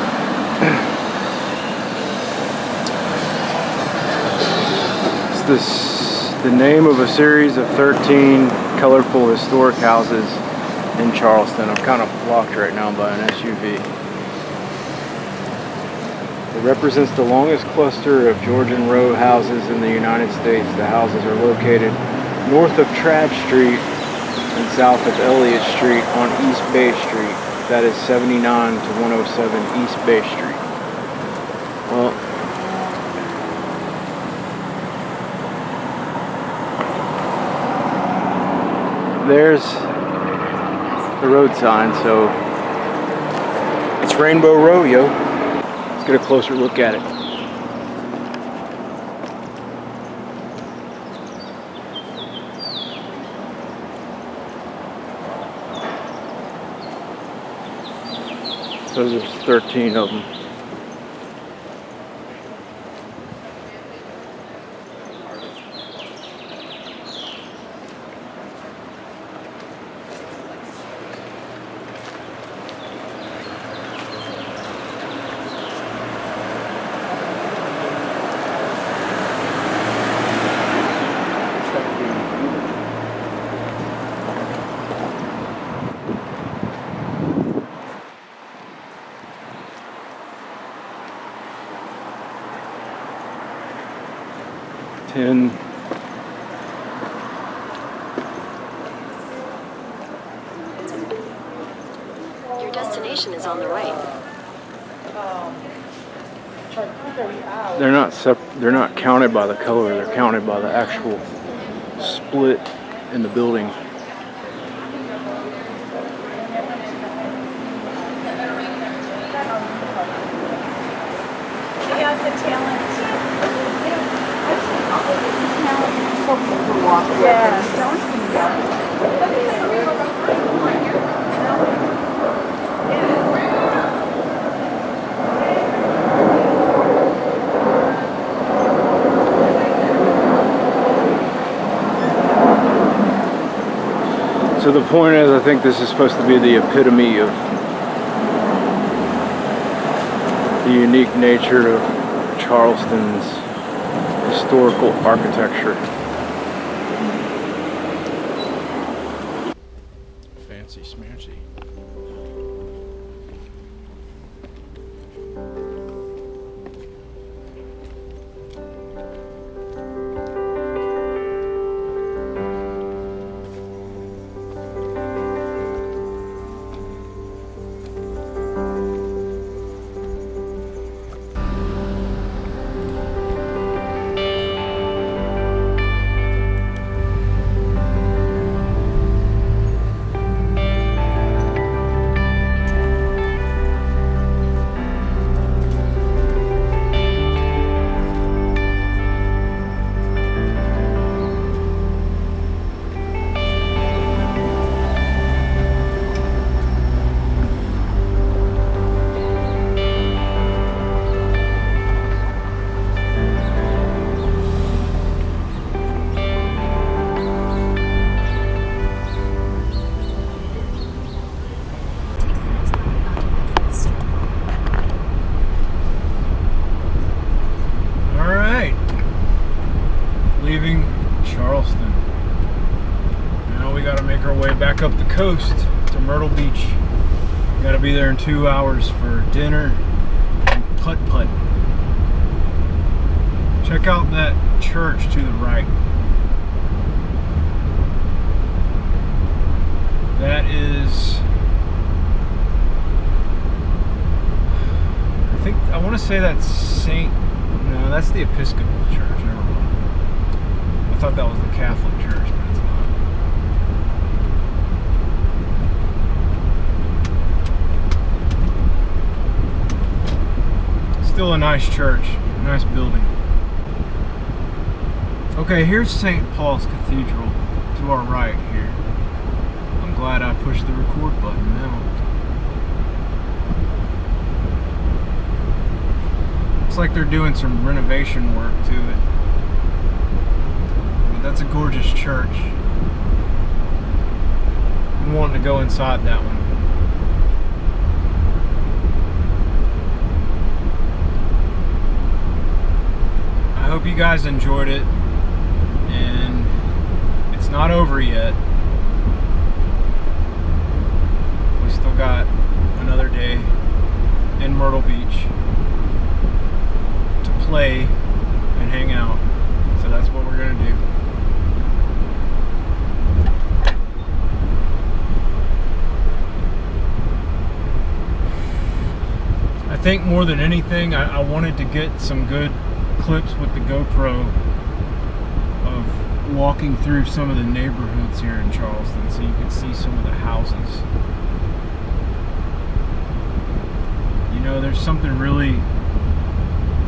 It's the name of a series of 13 colorful historic houses in Charleston. I'm kind of blocked right now by an SUV. It represents the longest cluster of Georgian row houses in the United States. The houses are located north of Tradd Street and south of Elliott Street on East Bay Street. That is 79 to 107 East Bay Street. Well, there's the road sign, so it's Rainbow Row, yo. Let's get a closer look at it. So there's 13 of them. Your destination is on the right. They're not counted by the color. They're counted by the actual split in the building. So the point is, I think this is supposed to be the epitome of the unique nature of Charleston's historical architecture. Fancy smancy. Leaving Charleston. Now we gotta make our way back up the coast to Myrtle Beach. We gotta be there in 2 hours for dinner and putt-putt. Check out that church to the right. That is, I want to say that's no, that's the Episcopal Church. Never mind. I thought that was the Catholic Church, but it's not. Still a nice church, nice building. Okay, here's St. Paul's Cathedral to our right here. I'm glad I pushed the record button now. Looks like they're doing some renovation work to it. But that's a gorgeous church. I'm wanting to go inside that one. I hope you guys enjoyed it. And it's not over yet. We still got another day in Myrtle Beach to play and hang out. So that's what we're gonna do. I think more than anything, I wanted to get some good clips with the GoPro of walking through some of the neighborhoods here in Charleston so you can see some of the houses. You know, there's something really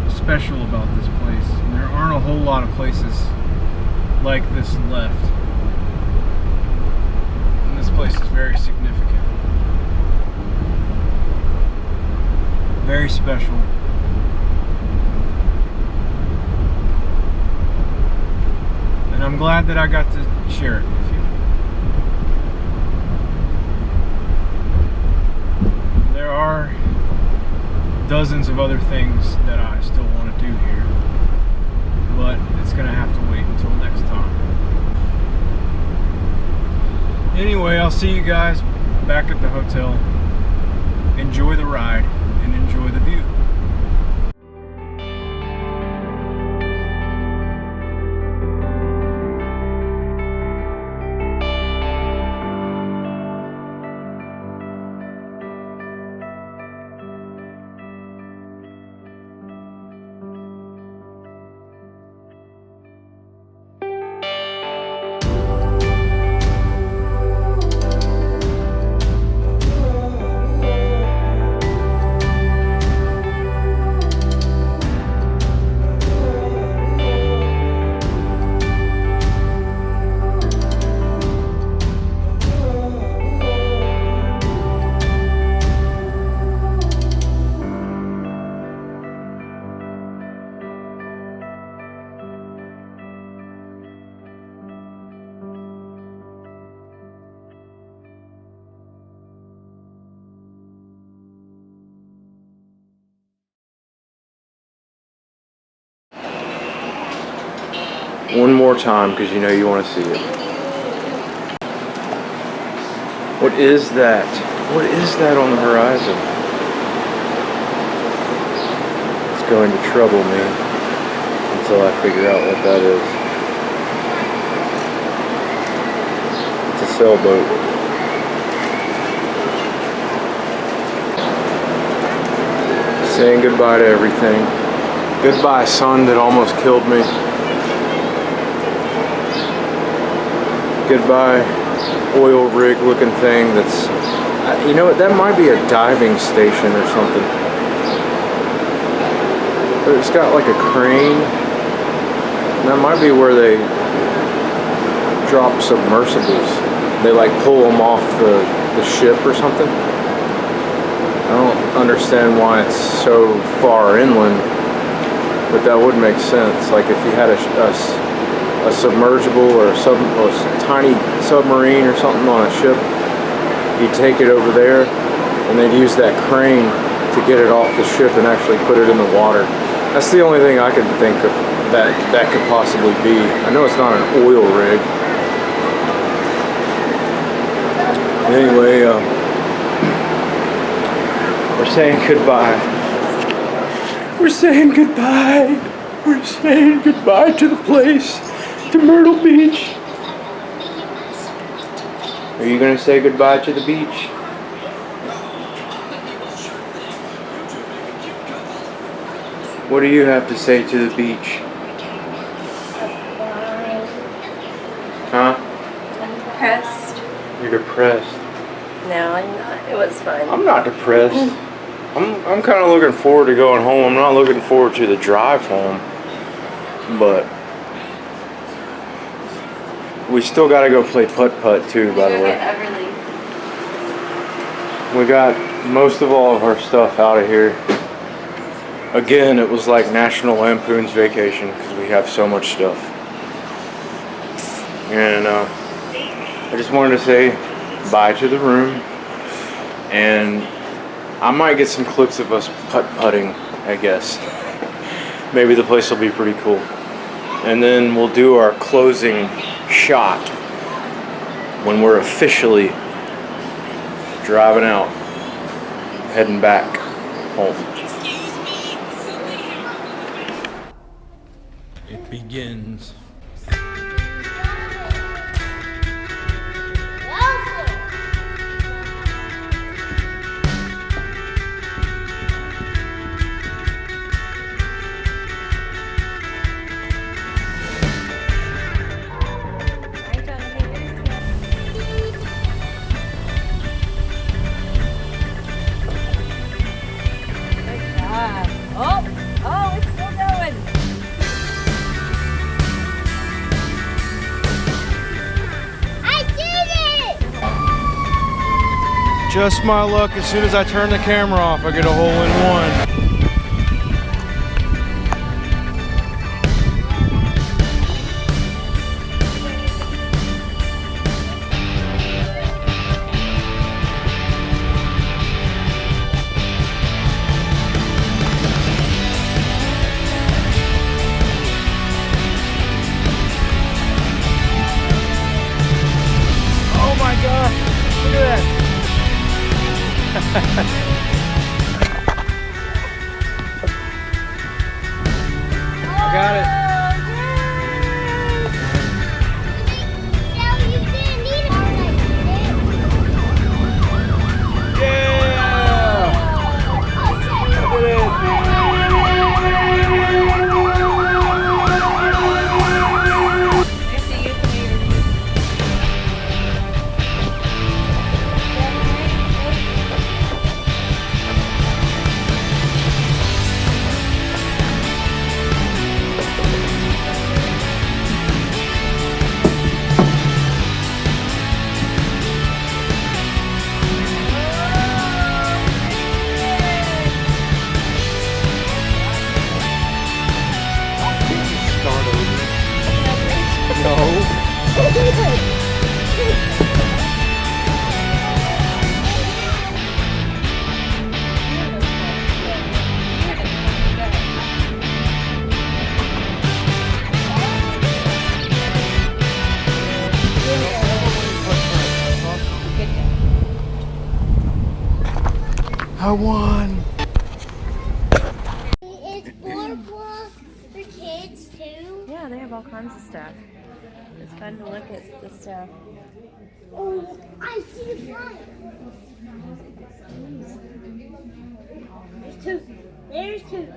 special about this place. And there aren't a whole lot of places like this left. And this place is very significant. Very special. And I'm glad that I got to share it with you. There are dozens of other things that I still want to do here, but it's gonna have to wait until next time. Anyway, I'll see you guys back at the hotel. Enjoy the ride and enjoy the view. One more time, because you know you want to see it. What is that? What is that on the horizon? It's going to trouble me until I figure out what that is. It's a sailboat. Saying goodbye to everything. Goodbye, sun that almost killed me. Goodbye, oil rig looking thing that's, you know what, that might be a diving station or something. But it's got like a crane. And that might be where they drop submersibles. They like pull them off the ship or something. I don't understand why it's so far inland, but that would make sense. Like if you had a submersible or a tiny submarine or something on a ship, you'd take it over there and they'd use that crane to get it off the ship and actually put it in the water. That's the only thing I could think of that could possibly be. I know it's not an oil rig. Anyway, we're saying goodbye. We're saying goodbye. We're saying goodbye to the place. To Myrtle Beach. Are you gonna say goodbye to the beach? What do you have to say to the beach? Huh? I'm depressed. You're depressed. No, I'm not. It was fun. I'm not depressed. I'm kind of looking forward to going home. I'm not looking forward to the drive home, but we still got to go play putt-putt too, by the way. We got most of all of our stuff out of here. Again, it was like National Lampoon's Vacation because we have so much stuff. And I just wanted to say bye to the room. And I might get some clips of us putt-putting, I guess. Maybe the place will be pretty cool. And then we'll do our closing shot when we're officially driving out, heading back home. It begins. Oh, it's still going. I did it! Just my luck, as soon as I turn the camera off, I get a hole in one. Oh my God, look at that. I got it. I won. It's boardwalk for kids too. Yeah, they have all kinds of stuff. It's fun to look at the stuff. Oh, I see the fly. There's two. There's two.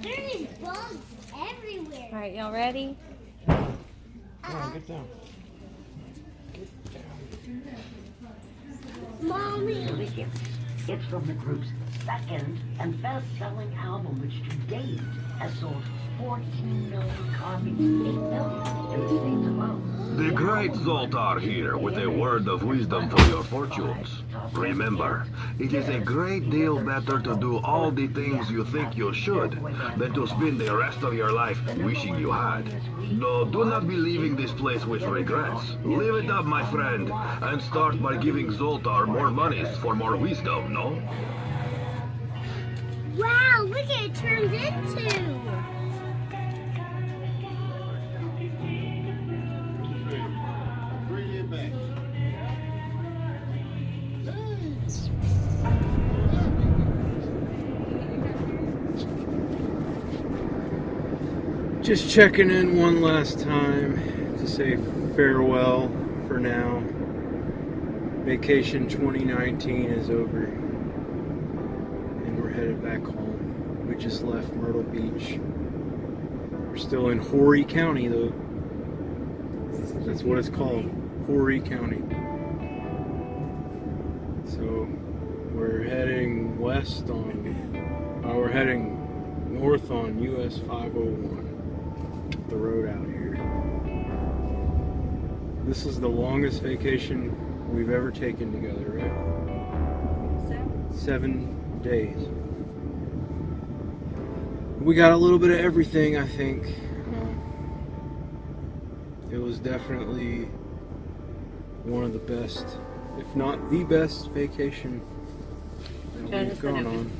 There is bugs everywhere. All right, y'all ready? Come on, get down. Mommy. It's from the group's second and best-selling album, which to date has sold 14 million copies, 8 million in the States alone. The great Zoltar here with a word of wisdom for your fortunes. Remember, it is a great deal better to do all the things you think you should than to spend the rest of your life wishing you had. No, do not be leaving this place with regrets. Live it up, my friend, and start by giving Zoltar more monies for more wisdom, no? Wow, look what it turned into. Just checking in one last time to say farewell for now. Vacation 2019 is over and we're headed back home. We just left Myrtle Beach. We're still in Horry County though. That's what it's called, Horry County. So we're heading west on, we're heading north on US 501. The road out here. This is the longest vacation we've ever taken together, right? 7 days. We got a little bit of everything, I think. It was definitely one of the best, if not the best, vacation that we've gone on.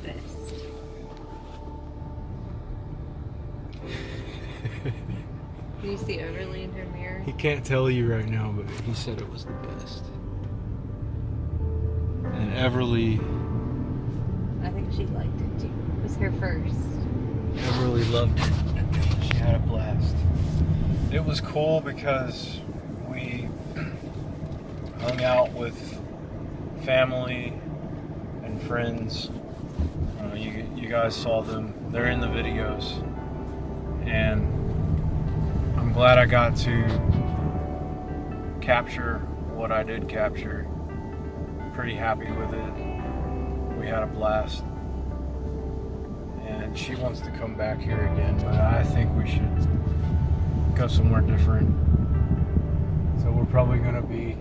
Can you see Overly in her mirror? He can't tell you right now, but he said it was the best. And Everly, I think she liked it too. It was her first. Everly loved it. She had a blast. It was cool because we hung out with family and friends. You guys saw them. They're in the videos. And I'm glad I got to capture what I did capture. Pretty happy with it. We had a blast. And she wants to come back here again, but I think we should go somewhere different. So we're probably going to be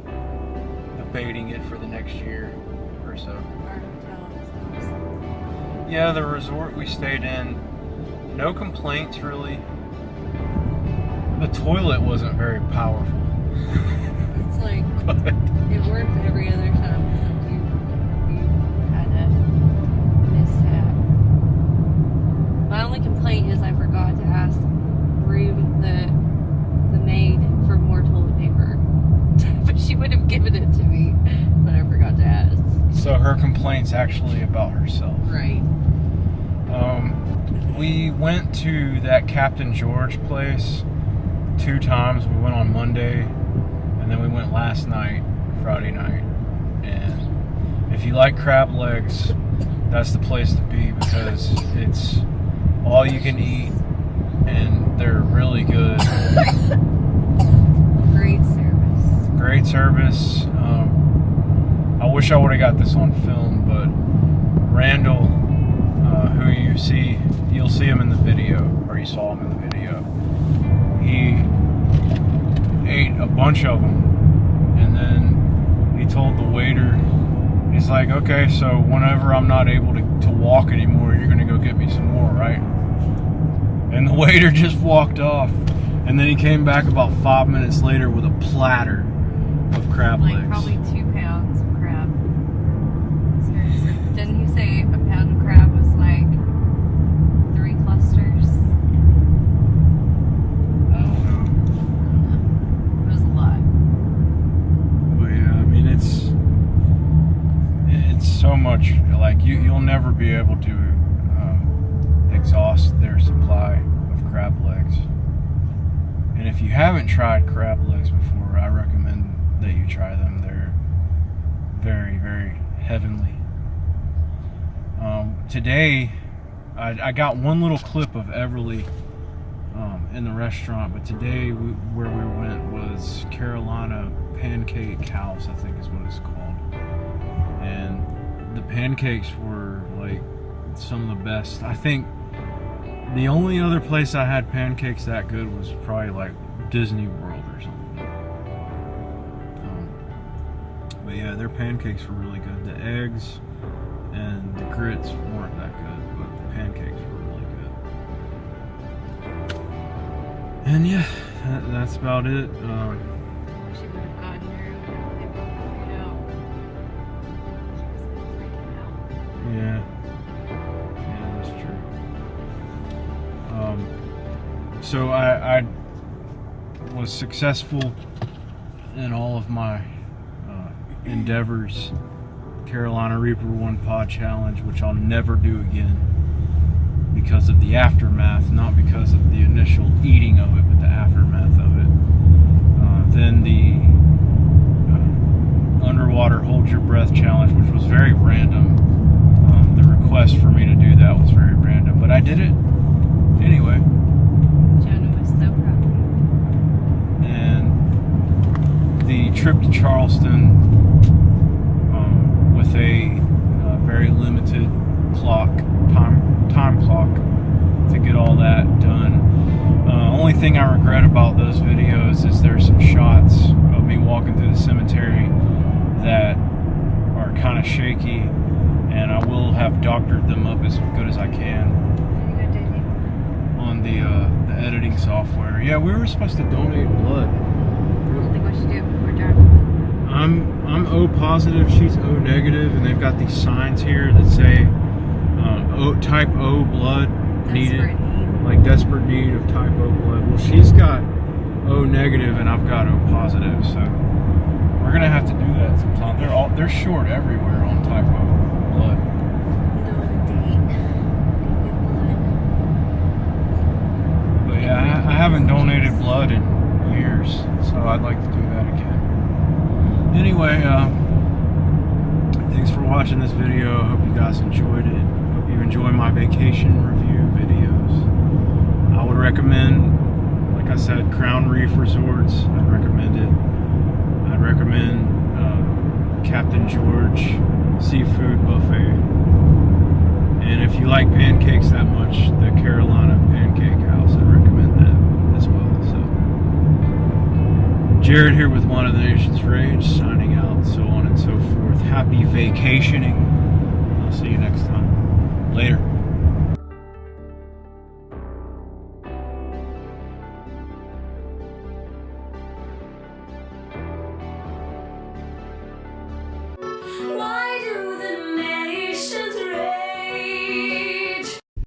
debating it for the next year or so. Yeah, the resort we stayed in, no complaints really. The toilet wasn't very powerful. It's like, it worked every other time except you had a mishap. My only complaint is I forgot to ask the maid for more toilet paper. But she would have given it to me, but I forgot to ask. So her complaint's actually about herself. Right. We went to that Captain George place 2 times. We went on Monday, and then we went last night, Friday night. And if you like crab legs, that's the place to be because it's all you can eat, and they're really good. Great service. Great service. I wish I would have got this on film, but Randall, who you'll see him in the video, or you saw him in the video. He ate a bunch of them, and then he told the waiter, he's like, okay, so whenever I'm not able to walk anymore, you're gonna go get me some more, right? And the waiter just walked off, and then he came back about 5 minutes later with a platter of crab legs. Like probably 2 pounds of crab. Seriously. Didn't you say a pound of crab was like 3 clusters? I don't know. It was a lot. But yeah, I mean, it's so much, like you'll never be able to exhaust their supply of crab legs. And if you haven't tried crab legs before, I recommend that you try them. They're very, very heavenly. Today, I got one little clip of Everly in the restaurant, but today where we went was Carolina Pancake House, I think is what it's called. And the pancakes were like some of the best. I think the only other place I had pancakes that good was probably like Disney World or something. But yeah, their pancakes were really good. The eggs and the grits weren't that good, but the pancakes were really good. And yeah, that's about it. She would have gotten her when they brought the food out. She was freaking out. Yeah, that's true. So I was successful in all of my endeavors. Carolina Reaper 1 Pod Challenge, which I'll never do again because of the aftermath, not because of the initial eating of it, but the aftermath of it. Then the Underwater Hold Your Breath Challenge, which was very random. The request for me to do that was very random, but I did it anyway. Jonah was so proud of you. And the trip to Charleston with a very limited time clock to get all that done. Only thing I regret about those videos is there's some shots of me walking through the cemetery that are kind of shaky, and I will have doctored them up as good as I can on the editing software. Yeah, we were supposed to donate blood. I don't think we should do it before driving. I'm O positive, she's O negative, and they've got these signs here that say type O blood needed, like desperate need of type O blood. Well, she's got O negative and I've got O positive, so we're gonna have to do that sometime. They're short everywhere on type O blood. But yeah, I haven't donated blood in years, so I'd like to do that again. Anyway, thanks for watching this video. I hope you guys enjoyed it. Hope you enjoy my vacation review videos. I would recommend, like I said, Crown Reef Resorts. I'd recommend it. I'd recommend Captain George Seafood Buffet. And if you like pancakes that much, the Carolina Pancake House, I'd recommend that as well. So, Jared here with One of the Nation's Rage, signing out, so on and so forth. Happy vacationing. I'll see you next time. Later.